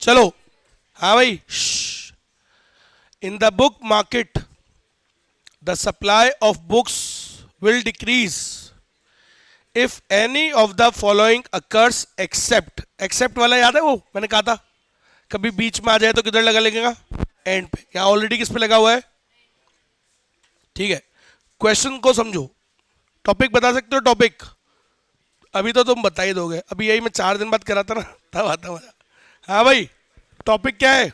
चलो, हाँ भाई, in the book market the supply of books will decrease if any of the following occurs except, except वाला याद है वो मैंने कहा था, कभी बीच में आ जाए तो किधर लगा लगेगा, एंड पे। यहाँ ऑलरेडी किस पे लगा हुआ है, ठीक है। क्वेश्चन को समझो, टॉपिक बता सकते हो, टॉपिक अभी तो तुम बता ही दोगे, अभी यही मैं 4 दिन बाद करा था ना, तब आता मजा। हाँ भाई, टॉपिक क्या है,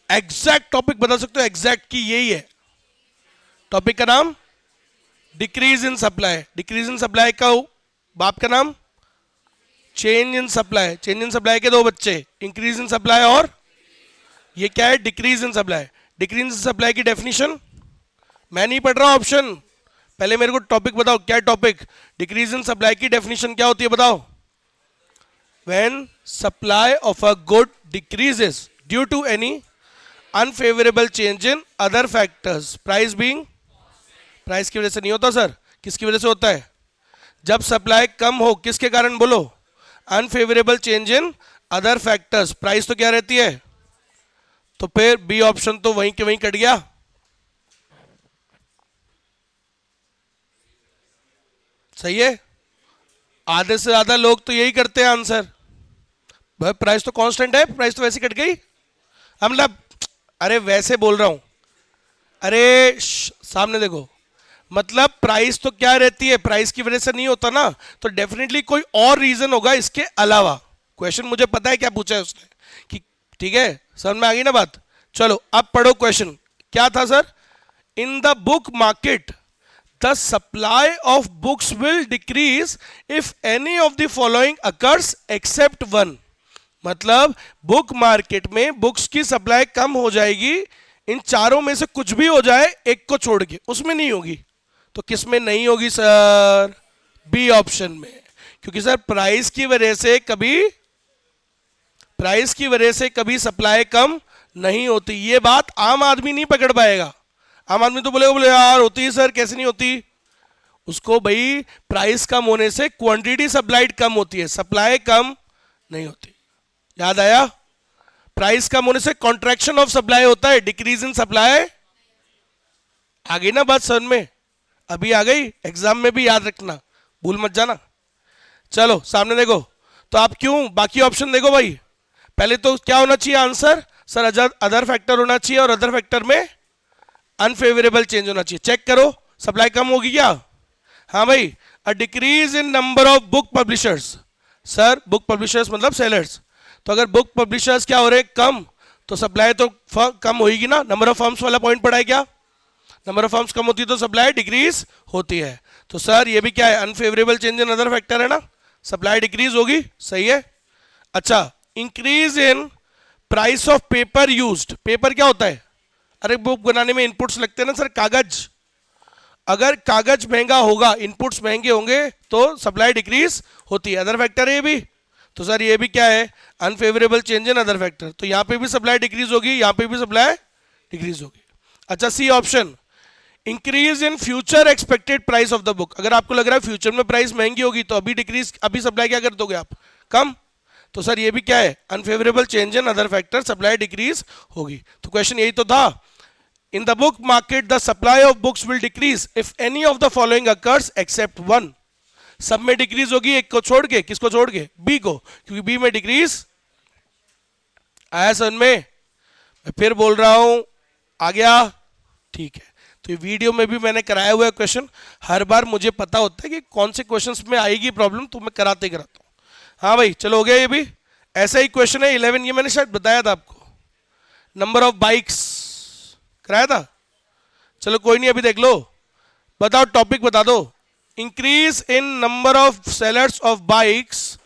एग्जैक्ट टॉपिक बता सकते हो, एग्जैक्ट की यही है टॉपिक का नाम, decrease in supply. Decrease in supply का बाप का नाम change in supply. Change in supply के 2 बच्चे, इंक्रीज इन सप्लाई और ये क्या है, decrease in supply. Decrease in supply की डेफिनेशन मैं नहीं पढ़ रहा ऑप्शन, पहले मेरे को टॉपिक बताओ, क्या टॉपिक, डिक्रीज इन सप्लाई की डेफिनेशन क्या होती है बताओ। When supply of a good decreases due to any unfavourable change in other factors, price being, price की वजह से नहीं होता सर, किसकी वजह से होता है, जब सप्लाई कम हो, किसके कारण बोलो, unfavourable change in other factors, price तो क्या रहती है, तो फिर बी ऑप्शन तो वहीं के वहीं कट गया। सही है, आधे से ज्यादा लोग तो यही करते हैं आंसर, भाई प्राइस तो कांस्टेंट है, प्राइस तो वैसे कट गई, हम मतलब, अरे वैसे बोल रहा हूं, अरे सामने देखो, मतलब प्राइस तो क्या रहती है, प्राइस की वजह से नहीं होता ना, तो डेफिनेटली कोई और रीजन होगा इसके अलावा। क्वेश्चन मुझे पता है क्या पूछा है उसने, कि ठीक है, समझ में आ गई ना बात। चलो अब पढ़ो क्वेश्चन, क्या था sir, in the book market the supply of books will decrease if any of the following occurs except one, मतलब बुक मार्केट में बुक्स की सप्लाई कम हो जाएगी, इन चारों में से कुछ भी हो जाए, एक को छोड़ के, उसमें नहीं होगी, तो किस में नहीं होगी सर, बी ऑप्शन में, क्योंकि सर प्राइस की वजह से कभी, प्राइस की वजह से कभी सप्लाई कम नहीं होती, ये बात आम आदमी नहीं पकड़ पाएगा। आम आदमी तो बोलेगा, बोले यार होती है सर, कैसे नहीं होती, उसको भाई प्राइस कम होने से क्वांटिटी सप्लाइड कम होती है, सप्लाई कम नहीं होती। याद आया, प्राइस कम होने से कॉन्ट्रैक्शन ऑफ सप्लाई होता है, डिक्रीज इन सप्लाई। आ गई ना बात समझ में, अभी आ गई, एग्जाम में भी याद रखना, भूल मत जाना। चलो सामने देखो, तो आप क्यों, बाकी ऑप्शन देखो भाई, पहले तो क्या होना चाहिए आंसर, सर अदर फैक्टर होना चाहिए, और अदर फैक्टर में अनफेवरेबल चेंज होना चाहिए। चेक करो सप्लाई कम होगी क्या, हाँ भाई, a decrease in number of book publishers, sir book publishers मतलब सेलर्स, तो अगर बुक पब्लिशर्स क्या हो रहे हैं कम, तो सप्लाई तो कम होगी ना, नंबर ऑफ फर्म्स वाला पॉइंट पढ़ा है क्या, नंबर ऑफ फर्म्स कम होती है तो सप्लाई डिक्रीज होती है, तो सर ये भी क्या है, unfavourable change in other factor है ना, सप्लाई डिक्रीज होगी, सही है। अच्छा, increase in price of paper used, paper क्या होता है, अरे बुक बनाने में इनपुट्स लगते हैं ना सर, कागज, अगर कागज महंगा होगा, इनपुट्स महंगे होंगे, तो सप्लाई डिक्रीज होती है, अदर फैक्टर है ये भी, तो सर ये भी क्या है, unfavourable change in other factor, तो यहां पे भी सप्लाई डिक्रीज होगी, यहां पे भी सप्लाई डिक्रीज होगी। अच्छा, C option, increase in future expected price of the book, अगर आपको लग रहा है फ्यूचर में प्राइस महंगी होगी, तो अभी डिक्रीज, अभी सप्लाई क्या कर दोगे आप, कम, तो सर ये भी क्या है, unfavourable change in other factor, supply decrease होगी। तो क्वेश्चन यही तो था, इन the book market the supply of books will decrease if any of the following occurs except one, सब में डिक्रीज होगी, एक को छोड़ के, किसको छोड़ के, बी को, क्योंकि बी में डिक्रीज आया समझ में, मैं फिर बोल रहा हूं, आ गया, ठीक है, तो ये वीडियो में भी मैंने कराया हुआ है क्वेश्चन। हर बार मुझे पता होता है कि कौन से क्वेश्चंस में आएगी प्रॉब्लम, तो मैं कराते ही कराता हूँ। हाँ भाई चलो, हो गया ये भी। ऐसा ही क्वेश्चन है 11, ये मैंने शायद बताया था आपको, नंबर ऑफ बाइक्स कराया था। चलो कोई नहीं, अभी देख लो, बताओ टॉपिक बता दो। Increase in number of sellers of bikes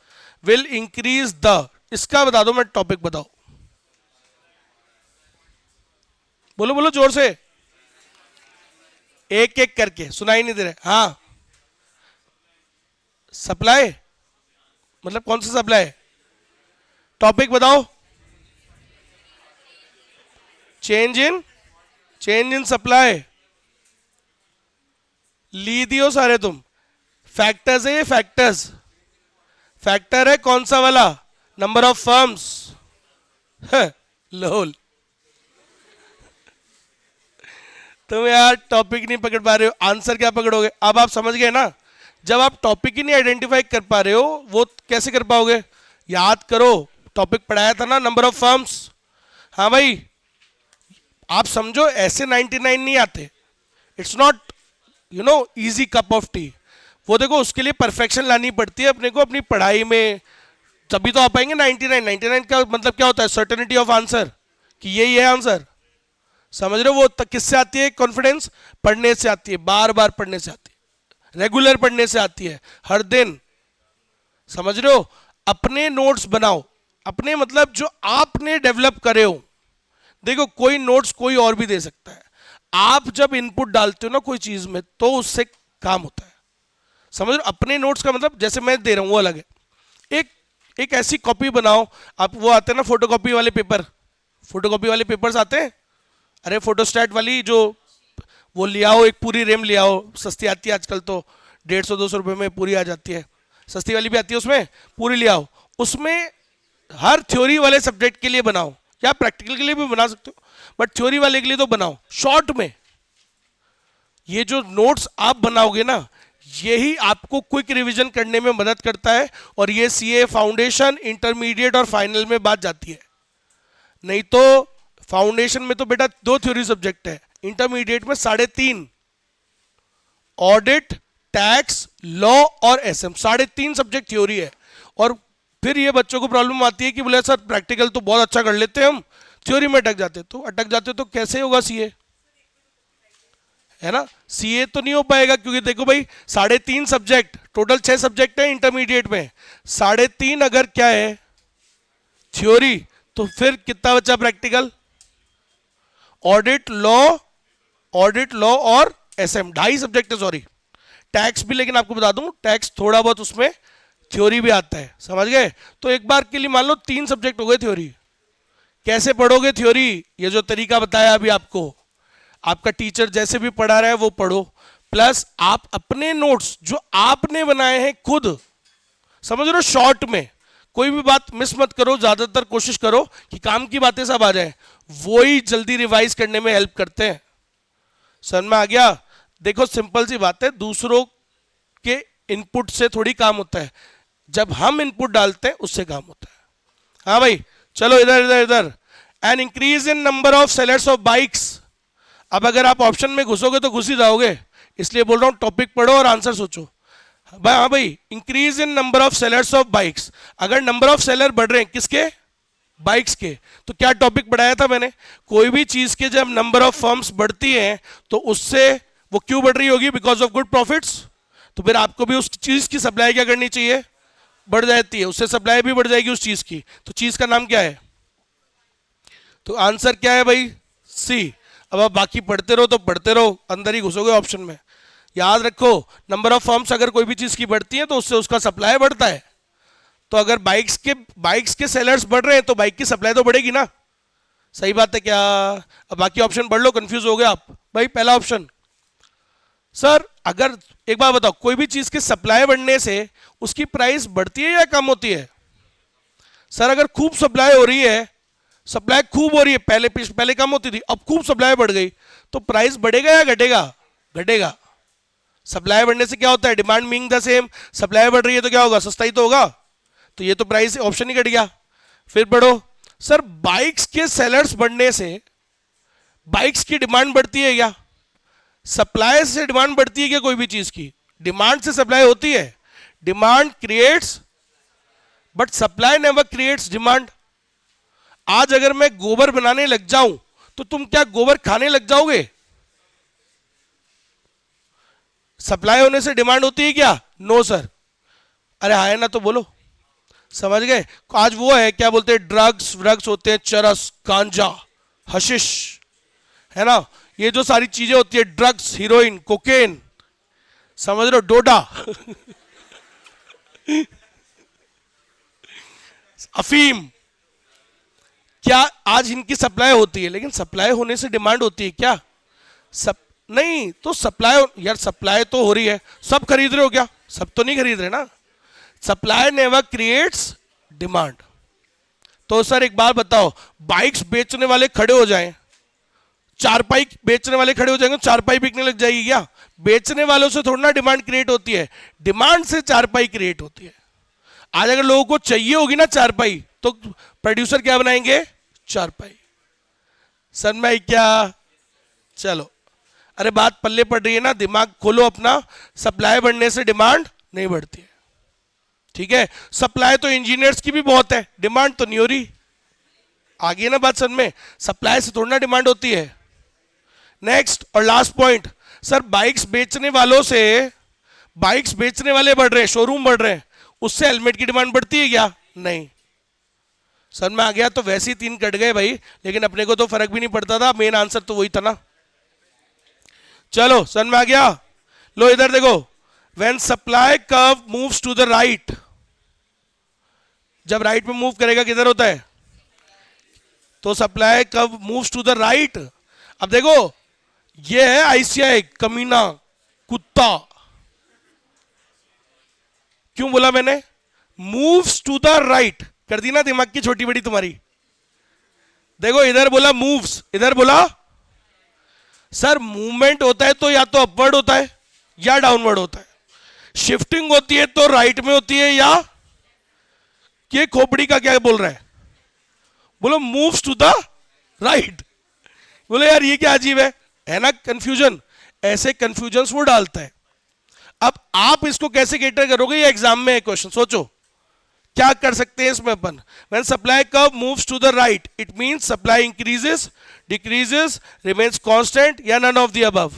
will increase the, इसका बता दो, मैं टॉपिक बताओ, बोलो बोलो जोर से, एक एक करके, सुनाई नहीं दे रहे। हाँ, सप्लाई, मतलब कौन सा सप्लाई? टॉपिक बताओ। Change in supply. ली दियो सारे तुम। फैक्टर्स है ये, फैक्टर्स, फैक्टर है कौन सा वाला? Number of firms. लोल, तुम यार टॉपिक नहीं पकड़ पा रहे हो, आंसर क्या पकड़ोगे? अब आप समझ गए ना, जब आप टॉपिक ही नहीं आइडेंटिफाई कर पा रहे हो, वो कैसे कर पाओगे? याद करो, टॉपिक पढ़ाया था ना, नंबर ऑफ फर्म्स। हाँ भाई, आप समझो ऐसे 99 नहीं आते। It's not easy cup of T. वो देखो, उसके लिए परफेक्शन लानी पड़ती है अपने को अपनी पढ़ाई में, तभी तो आ पाएंगे 99। 99 का मतलब क्या होता है? सर्टेनिटी ऑफ आंसर, कि यही है आंसर। समझ रहे हो? वो किससे आती है कॉन्फिडेंस? पढ़ने से आती है, बार बार पढ़ने से आती है, रेगुलर पढ़ने से आती है, हर दिन। समझ रहे हो? अपने नोट्स बनाओ, अपने मतलब जो आपने डेवलप करे हो। देखो, कोई नोट्स कोई और भी दे सकता है, आप जब इनपुट डालते हो ना कोई चीज में, तो उससे काम होता है। समझ रहे हो? अपने नोट्स का मतलब जैसे मैं दे रहा हूं वो अलग है। एक एक ऐसी कॉपी बनाओ, आप वो आते हैं ना फोटोकॉपी वाले पेपर, फोटोकॉपी वाले पेपर्स आते हैं, अरे फोटोस्टैट वाली जो, वो ले आओ, एक पूरी रेम ले आओ, सस्ती आती है आजकल तो, 150-200 रुपये में पूरी आ जाती है, सस्ती वाली भी आती है, उसमें पूरी ले आओ। उसमें हर थ्योरी वाले सब्जेक्ट के लिए बनाओ, या प्रैक्टिकल के लिए भी बना सकते हो, बट थ्योरी वाले के लिए तो बनाओ शॉर्ट में। ये जो नोट्स आप बनाओगे ना, यही आपको क्विक रिवीजन करने में मदद करता है, और ये सीए फाउंडेशन, इंटरमीडिएट और फाइनल में बात जाती है। नहीं तो फाउंडेशन में तो बेटा 2 थ्योरी सब्जेक्ट है, इंटरमीडिएट में 3.5, ऑडिट, टैक्स, लॉ और एसएम, 3.5 सब्जेक्ट थ्योरी है। और फिर ये बच्चों को प्रॉब्लम आती है कि बोले सर प्रैक्टिकल तो बहुत अच्छा कर लेते हैं हम, थ्योरी में अटक जाते तो कैसे होगा सीए? है ना, सीए तो नहीं हो पाएगा, क्योंकि देखो भाई 3.5 सब्जेक्ट, टोटल 6 सब्जेक्ट है इंटरमीडिएट में, 3.5 अगर क्या है थ्योरी, तो फिर कितना बचा प्रैक्टिकल? ऑडिट लॉ और एसएम, 2.5 सब्जेक्ट है, सॉरी। टैक्स भी, लेकिन आपको बता दूं टैक्स थोड़ा बहुत उसमें थ्योरी भी आता है, समझ गए? तो एक बार के लिए मान लो 3 सब्जेक्ट हो गए थ्योरी। कैसे पढ़ोगे थ्योरी? ये जो तरीका बताया अभी आपको, आपका टीचर जैसे भी पढ़ा रहा है वो पढ़ो, प्लस आप अपने नोट्स जो आपने बनाए हैं खुद, समझ लो, शॉर्ट में कोई भी बात मिस मत करो, ज्यादातर कोशिश करो कि काम की बातें सब आ जाए, वो ही जल्दी रिवाइज करने में हेल्प करते हैं। समझ में आ गया? देखो सिंपल सी बात है, दूसरों के इनपुट से थोड़ी काम होता है, जब हम इनपुट डालते हैं उससे काम होता है। हाँ भाई चलो, इधर इधर इधर। An increase in number of sellers of bikes. अब अगर आप ऑप्शन में घुसोगे तो घुस ही जाओगे, इसलिए बोल रहा हूं टॉपिक पढ़ो और आंसर सोचो। हाँ भाई, increase in number of sellers of bikes, अगर नंबर ऑफ सेलर बढ़ रहे हैं किसके? बाइक्स के, तो क्या टॉपिक पढ़ाया था मैंने? कोई भी चीज के जब नंबर ऑफ फर्म्स बढ़ती हैं तो उससे वो क्यों बढ़ रही होगी? Because of good profits. तो फिर आपको भी उस चीज की सप्लाई क्या करनी चाहिए? बढ़ जाती है, उससे सप्लाई भी बढ़ जाएगी उस चीज की। तो चीज का नाम क्या है? तो आंसर क्या है भाई? सी। अब आप बाकी पढ़ते रहो तो पढ़ते रहो, अंदर ही घुसोगे ऑप्शन में। याद रखो, नंबर ऑफ फर्म्स अगर कोई भी चीज की बढ़ती है तो उससे उसका सप्लाई बढ़ता है। तो अगर बाइक्स के सेलर्स बढ़ रहे हैं तो बाइक की सप्लाई तो बढ़ेगी ना। सही बात है क्या? अब बाकी ऑप्शन पढ़ लो, कंफ्यूज हो गए आप भाई। पहला ऑप्शन, सर अगर एक बात बताओ, कोई भी चीज की सप्लाई बढ़ने से उसकी प्राइस बढ़ती है या कम होती है? सर अगर खूब सप्लाई हो रही है, सप्लाई खूब हो रही है, पहले कम होती थी, अब खूब सप्लाई बढ़ गई, तो प्राइस बढ़ेगा या घटेगा? घटेगा। सप्लाई बढ़ने से क्या होता है? Demand being the same, supply बढ़ रही है तो क्या होगा? सस्ता ही तो होगा। तो ये तो प्राइस ऑप्शन ही घट गया। फिर पढ़ो, सर बाइक्स के सेलर्स बढ़ने से बाइक्स की डिमांड बढ़ती है क्या? सप्लाई से डिमांड बढ़ती है क्या? कोई भी चीज की डिमांड से सप्लाई होती है। Demand creates but supply never creates demand. आज अगर मैं गोबर बनाने लग जाऊं तो तुम क्या गोबर खाने लग जाओगे? सप्लाई होने से डिमांड होती है क्या? No sir. अरे हाँ है ना तो बोलो, समझ गए? आज वो है क्या बोलते हैं, ड्रग्स व्रग्स होते हैं, चरस, गांजा, हशिश, है ना, ये जो सारी चीजें होती है, ड्रग्स, हीरोइन, कोकेन, समझ लो, डोडा अफीम, क्या आज इनकी सप्लाई होती है? लेकिन सप्लाई होने से डिमांड होती है क्या? सब नहीं तो सप्लाई, यार सप्लाई तो हो रही है, सब खरीद रहे हो क्या? सब तो नहीं खरीद रहे ना। Supply never creates demand. तो सर एक बात बताओ, बाइक्स बेचने वाले खड़े हो जाएं, चारपाई बेचने वाले खड़े हो जाएंगे, चारपाई बिकने लग जाएगी क्या? बेचने वालों से थोड़ा ना डिमांड क्रिएट होती है, डिमांड से चारपाई क्रिएट होती है। आज अगर लोगों को चाहिए होगी ना चारपाई, तो प्रोड्यूसर क्या बनाएंगे? चारपाई। सनमाई क्या? चलो, अरे बात पल्ले पड़ रही है ना, दिमाग खोलो अपना। सप्लाई बढ़ने से डिमांड नहीं बढ़ती है, ठीक है? सप्लाई तो इंजीनियर्स की भी बहुत है, डिमांड तो नहीं हो रही। आगे ना बात समझ में, सप्लाई से थोड़ी ना डिमांड होती है। नेक्स्ट और लास्ट पॉइंट, सर बाइक्स बेचने वालों से, बाइक्स बेचने वाले बढ़ रहे हैं, शोरूम बढ़ रहे हैं, उससे हेलमेट की डिमांड बढ़ती है क्या? नहीं। समझ में आ गया? तो वैसे ही तीन कट गए भाई, लेकिन अपने को तो फर्क भी नहीं पड़ता था, मेन आंसर तो वही था ना। चलो समझ में आ गया? लो इधर देखो, when supply curve moves to the right, जब राइट में मूव करेगा किधर होता है? तो supply curve moves to the right. अब देखो ये है आईसीआई, कमीना, कुत्ता। क्यों बोला मैंने? मूव्स टू द राइट, कर दी ना दिमाग की छोटी बड़ी तुम्हारी। देखो इधर बोला मूव्स, इधर बोला, सर मूवमेंट होता है तो या तो अपवर्ड होता है या डाउनवर्ड होता है। शिफ्टिंग होती है तो राइट में होती है या, ये खोपड़ी का क्या बोल रहा है? बोलो मूव्स टू द राइट। बोले यार ये क्या अजीब है ना, कंफ्यूजन। ऐसे कंफ्यूजन वो डालता है। अब आप इसको कैसे कैटर करोगे, ये एग्जाम में है क्वेश्चन, सोचो क्या कर सकते हैं इसमें अपन। When supply curve moves to the right, it means supply increases, decreases, remains constant या नन ऑफ द अबव।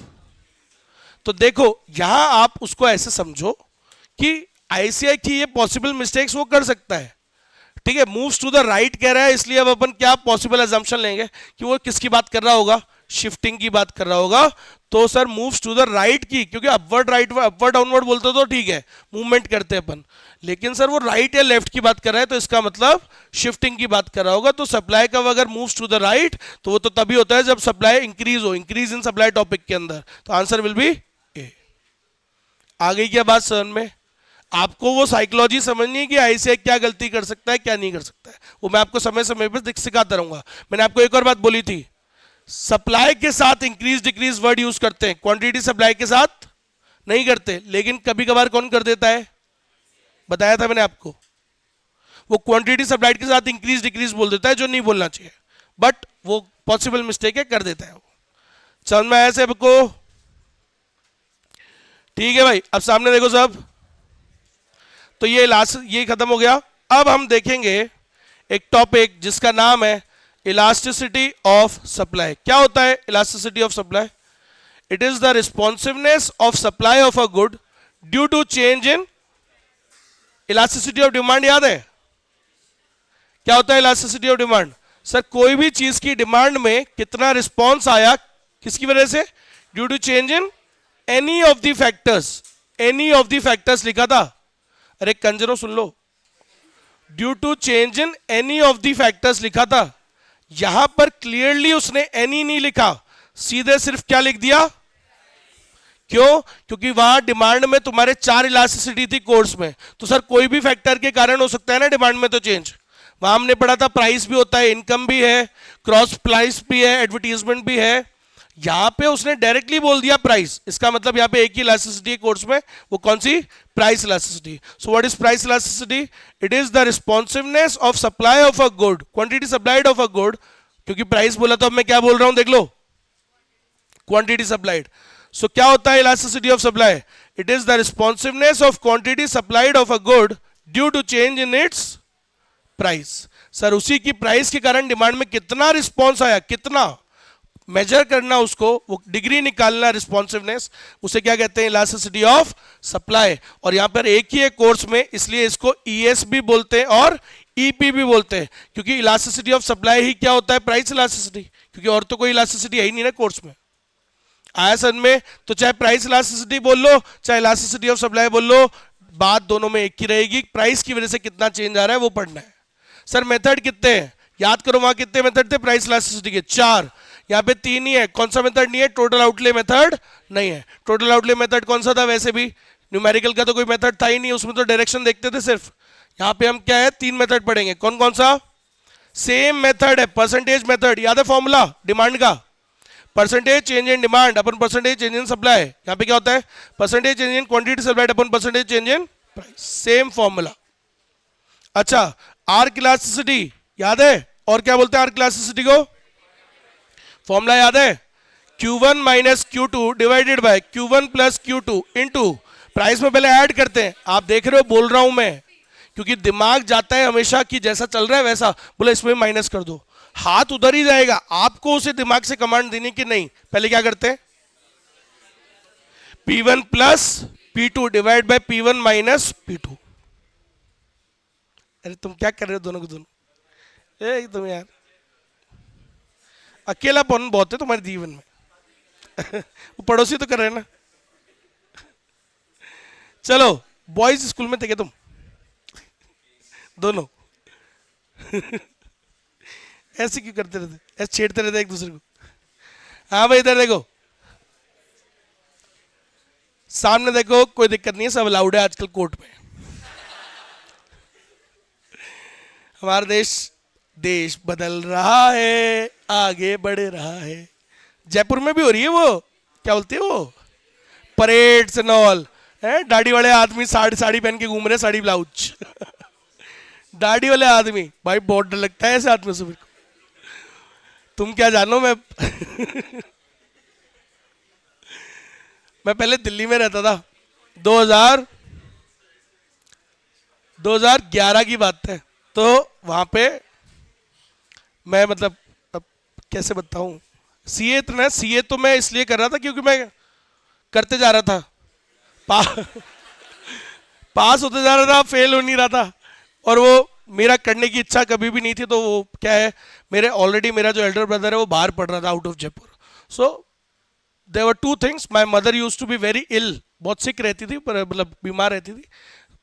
तो देखो यहां आप उसको ऐसे समझो कि आईसीआई की ये पॉसिबल मिस्टेक्स वो कर सकता है, ठीक है? मूव्स टू द राइट कह रहा है, इसलिए अब अपन क्या पॉसिबल एजम्पशन लेंगे कि वो किसकी बात कर रहा होगा? शिफ्टिंग की बात कर रहा होगा। तो sir moves to the right की, क्योंकि अपवर्ड राइट, अपवर्ड डाउनवर्ड बोलते तो ठीक है, मूवमेंट करते हैं अपन, लेकिन सर वो राइट या लेफ्ट की बात कर रहा है, तो इसका मतलब शिफ्टिंग की बात कर रहा होगा। तो सप्लाई का अगर मूव्स टू द राइट, तो वो तो तभी होता है जब सप्लाई इंक्रीज हो, इंक्रीज इन सप्लाई टॉपिक के अंदर। तो आंसर विल बी ए। आ गई क्या बात समझ में? आपको वो साइकोलॉजी समझनी है कि आईसीआई क्या गलती कर सकता है, क्या नहीं कर सकता है, वो मैं आपको समय समय पर सिखाता रहूंगा। मैंने आपको एक और बात बोली थी, सप्लाई के साथ इंक्रीज डिक्रीज वर्ड यूज करते हैं, क्वांटिटी सप्लाई के साथ नहीं करते। लेकिन कभी कभार कौन कर देता है? बताया था मैंने आपको, वो क्वांटिटी सप्लाई के साथ इंक्रीज डिक्रीज बोल देता है, जो नहीं बोलना चाहिए, बट वो पॉसिबल मिस्टेक है, कर देता है वो। समझ में आया सबको? ठीक है भाई, अब सामने देखो सब। तो ये लास्ट, ये खत्म हो गया। अब हम देखेंगे एक टॉपिक जिसका नाम है इलास्टिसिटी ऑफ सप्लाई। क्या होता है elasticity of supply? It is the responsiveness of supply of a good due to change in elasticity of demand. याद है क्या होता है इलास्टिसिटी ऑफ डिमांड? सर कोई भी चीज की डिमांड में कितना रिस्पॉन्स आया, किसकी वजह से? Due to change in any of the factors. Any of the factors लिखा था, अरे कंजरो सुन लो, due to change in any of the factors लिखा था। यहां पर क्लियरली उसने एनी नहीं लिखा, सीधे सिर्फ क्या लिख दिया? क्यों? क्योंकि वहां डिमांड में तुम्हारे 4 इलास्टिसिटी थी कोर्स में, तो सर कोई भी फैक्टर के कारण हो सकता है ना डिमांड में तो चेंज। वहां हमने पढ़ा था प्राइस भी होता है, इनकम भी है, क्रॉस प्राइस भी है, एडवर्टीजमेंट भी है। यहां पे उसने डायरेक्टली बोल दिया प्राइस, इसका मतलब यहां पे एक ही इलास्टिसिटी कोर्स में, वो कौन सी? Price elasticity. So what is price elasticity? It is the responsiveness of supply of a good, quantity supplied of a good. क्योंकि प्राइस बोला तो अब मैं क्या बोल रहा हूं देख लो, क्वांटिटी सप्लाइड। सो क्या होता है elasticity of supply? It is the responsiveness of quantity supplied of a good due to change in its price. Sir उसी की प्राइस के कारण डिमांड में कितना रिस्पॉन्स आया, कितना मेजर करना, उसको वो डिग्री निकालना रिस्पॉन्सिवनेस, उसे क्या कहते हैं? Elasticity of supply. और यहां पर एक ही है कोर्स में, इसलिए इसको ईएस भी बोलते हैं और ईपी भी बोलते हैं, क्योंकि इलास्टिसिटी ऑफ सप्लाई ही क्या होता है? प्राइस इलास्टिसिटी, क्योंकि और तो कोई इलास्टिसिटी है ही नहीं ना कोर्स में। आया सन में? तो चाहे प्राइस इलास्टिसिटी बोल लो चाहे इलास्टिसिटी ऑफ सप्लाई बोल लो, बात दोनों में एक ही रहेगी। प्राइस की वजह से कितना चेंज आ रहा है वो पढ़ना है। सर मेथड कितने हैं? याद करो वहां कितने मेथड थे प्राइस इलास्टिसिटी के? 4। यहाँ पे 3 ही है। कौन सा मेथड नहीं है? टोटल आउटले मेथड नहीं है। टोटल आउटले मेथड कौन सा था? वैसे भी न्यूमेरिकल का तो कोई मेथड था ही नहीं, उसमें तो डायरेक्शन देखते थे सिर्फ। यहाँ पे हम क्या है? 3 मेथड पढ़ेंगे। कौन कौन सा? सेम मेथड है, परसेंटेज मेथड। याद है फॉर्मूला डिमांड का? Percentage change in demand upon percentage change in supply. यहाँ पे क्या होता है? Percentage change in quantity supplied upon percentage change in price. Same formula. अच्छा, आर्क इलास्टिसिटी याद है? और क्या बोलते हैं आर्क इलास्टिसिटी को? फॉर्मूला याद है? Q1 minus Q2 divided by Q1 plus Q2 into price में पहले ऐड करते हैं। आप देख रहे हो बोल रहा हूं मैं, क्योंकि दिमाग जाता है हमेशा कि जैसा चल रहा है वैसा, बोले इसमें माइनस कर दो, हाथ उधर ही जाएगा। आपको उसे दिमाग से कमांड देनी कि नहीं, पहले क्या करते हैं? P1 plus P2 divide by P1 minus P2। अरे तुम क्या कर रहे हो दोनों को दोनों? तुम यार अकेलापन बहुत है तुम्हारे जीवन में। वो पड़ोसी तो कर रहे हैं ना। चलो, बॉयज स्कूल में थे क्या तुम दोनों? ऐसे क्यों करते रहते? ऐसे छेड़ते रहते एक दूसरे को। हाँ भाई इधर देखो, सामने देखो, कोई दिक्कत नहीं है, सब अलाउड है आजकल कोर्ट में। हमारा देश बदल रहा है, आगे बढ़ रहा है। जयपुर में भी हो रही है वो, क्या बोलते हैं वो, परेड्स एंड ऑल है। दाढ़ी वाले आदमी साड़ी पहन के घूम रहे, साड़ी ब्लाउज। दाढ़ी वाले आदमी, भाई बहुत डर लगता है ऐसे आदमी से मेरे को। तुम क्या जानो, मैं पहले दिल्ली में रहता था। 2011 की बात है। तो वहां पे मैं मतलब अब कैसे बताऊं, सीए तो मैं इसलिए कर रहा था क्योंकि मैं करते जा रहा था, पास होते जा रहा था, फेल हो नहीं रहा था। और वो मेरा करने की इच्छा कभी भी नहीं थी। तो वो क्या है, मेरा जो एल्डर ब्रदर है वो बाहर पढ़ रहा था out of Jaipur. So there were 2 things. My mother used to be very ill, बहुत सिक रहती थी, मतलब बीमार रहती थी।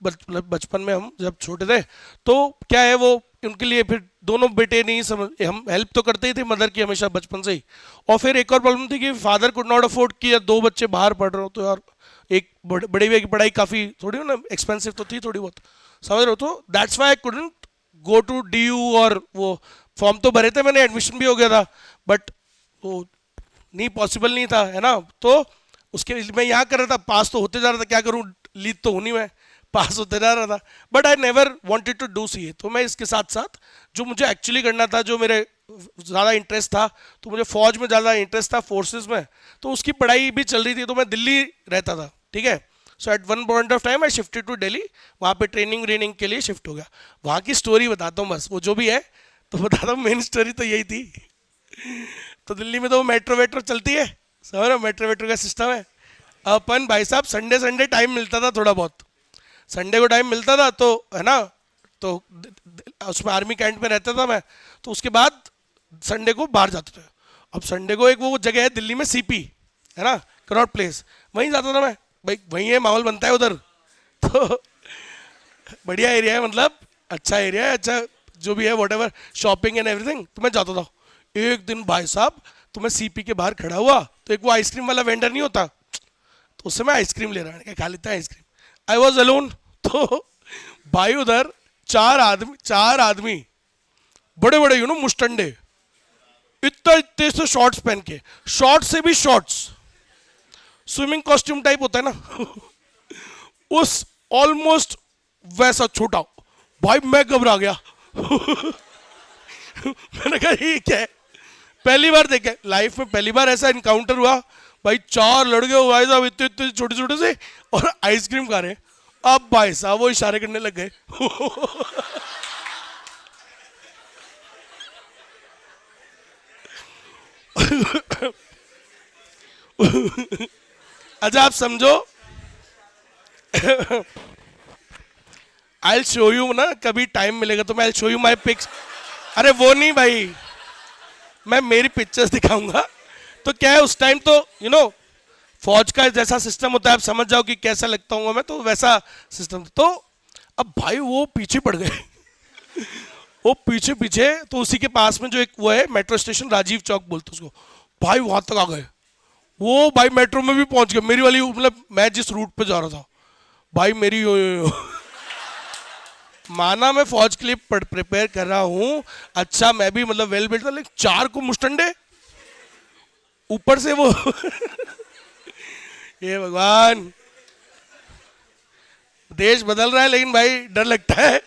बचपन में हम जब छोटे थे तो क्या है, वो उनके लिए फिर दोनों बेटे नहीं समझ, हम हेल्प तो करते ही थे मदर की हमेशा बचपन से ही। और फिर एक और प्रॉब्लम थी कि फादर कुड नॉट अफोर्ड कि 2 बच्चे बाहर पढ़ रहे हो तो यार एक बड़े भैया की पढ़ाई काफ़ी थोड़ी ना एक्सपेंसिव तो थी थोड़ी बहुत, समझ रहे हो। तो that's why I couldn't go to DU, और वो फॉर्म तो भरे थे मैंने, एडमिशन भी हो गया था, बट वो नहीं पॉसिबल नहीं था, है ना। तो उसके मैं यहाँ कर रहा था, पास तो होते जा रहा था, क्या करूँ, लीड तो होनी मैं, पास होते जा रहा था। But I never wanted to do CA. तो मैं इसके साथ साथ जो मुझे एक्चुअली करना था, जो मेरे ज़्यादा इंटरेस्ट था, तो मुझे फौज में ज़्यादा इंटरेस्ट था, फोर्सेस में, तो उसकी पढ़ाई भी चल रही थी। तो मैं दिल्ली रहता था, ठीक है। So at one point of time I shifted to Delhi, वहाँ पे ट्रेनिंग के लिए शिफ्ट हो गया। वहाँ की स्टोरी बताता हूँ बस, वो जो भी है तो बताता हूँ, मेन स्टोरी तो यही थी। तो दिल्ली में तो मेट्रो चलती है, समझ रहे, मेट्रो का सिस्टम है। अपन भाई साहब संडे टाइम मिलता था, थोड़ा बहुत संडे को टाइम मिलता था, तो है ना, तो उसमें आर्मी कैंट में रहता था मैं। तो उसके बाद संडे को बाहर जाते थे। अब संडे को एक वो जगह है दिल्ली में, CP है ना, कनॉट प्लेस, वहीं जाता था मैं। भाई वहीं है, माहौल बनता है उधर, तो बढ़िया एरिया है, मतलब अच्छा एरिया है, अच्छा जो भी है, वॉट शॉपिंग एंड एवरीथिंग। तो मैं जाता था। एक दिन भाई साहब, तो मैं CP के बाहर खड़ा हुआ, तो एक वो आइसक्रीम वाला वेंडर नहीं होता, तो उससे मैं आइसक्रीम ले रहा, खा लेता है आइसक्रीम। I was alone. तो भाई उधर 4 आदमी बड़े बड़े मुस्टंडे, इतने से शॉर्ट्स पहन के, शॉर्ट्स से भी शॉर्ट्स, स्विमिंग कॉस्ट्यूम टाइप होता है ना, उस ऑलमोस्ट वैसा छोटा। भाई मैं घबरा गया। मैंने कहा ये क्या है, पहली बार देखे लाइफ में, पहली बार ऐसा इनकाउंटर हुआ भाई, 4 लड़के हो भाई साहब इतने इतने छोटे छोटे से और आइसक्रीम खा रहे हैं। अब भाई साहब वो इशारे करने लग गए। अच्छा आप समझो, आई शो यू ना, कभी टाइम मिलेगा तो मैं I show you my pics. अरे वो नहीं भाई, मैं मेरी पिक्चर्स दिखाऊंगा। तो क्या है उस टाइम तो फौज का जैसा सिस्टम होता है, आप समझ जाओ कि कैसा लगता हूँ मैं, तो वैसा सिस्टम। तो अब भाई वो पीछे पड़ गए। वो पीछे पीछे, तो उसी के पास में जो एक वो है मेट्रो स्टेशन, राजीव चौक बोलते उसको, भाई वहां तक आ गए। वो भाई मेट्रो में भी पहुंच गए, मेरी वाली मतलब मैं जिस रूट पे जा रहा था भाई, मेरी यो। माना मैं फौज के लिए प्रिपेयर कर रहा हूँ, अच्छा मैं भी मतलब वेल बिल्ड था, लेकिन 4 को मुस्टंडे ऊपर से वो। ये भगवान, देश बदल रहा है लेकिन भाई डर लगता है।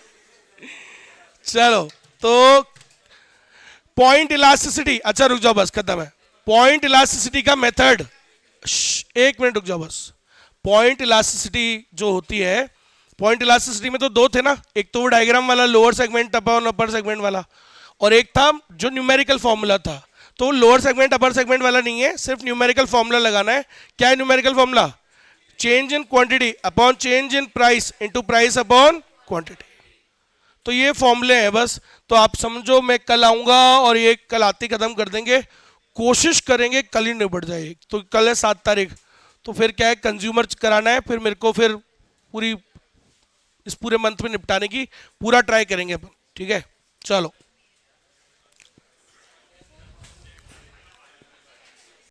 चलो तो पॉइंट इलास्टिसिटी, अच्छा रुक जाओ बस खत्म है। पॉइंट इलास्टिसिटी का मेथड, 1 मिनट रुक जाओ बस। पॉइंट इलास्टिसिटी जो होती है, पॉइंट इलास्टिसिटी में तो 2 थे ना, एक तो वो डायग्राम वाला lower segment upon upper segment वाला, और एक था जो न्यूमेरिकल फॉर्मूला था। तो लोअर सेगमेंट अपर सेगमेंट वाला नहीं है, सिर्फ न्यूमेरिकल फॉर्मूला लगाना है। क्या है numerical formula? Change in quantity upon change in price into price upon quantity. तो ये फॉर्मूले हैं बस। तो आप समझो मैं कल आऊंगा और ये कल आते खत्म कर देंगे, कोशिश करेंगे कल ही निपट जाए। तो कल है 7 तारीख, तो फिर क्या है कंज्यूमर कराना है, फिर मेरे को फिर पूरी इस पूरे मंथ में निपटाने की पूरा ट्राई करेंगे अपन, ठीक है। चलो।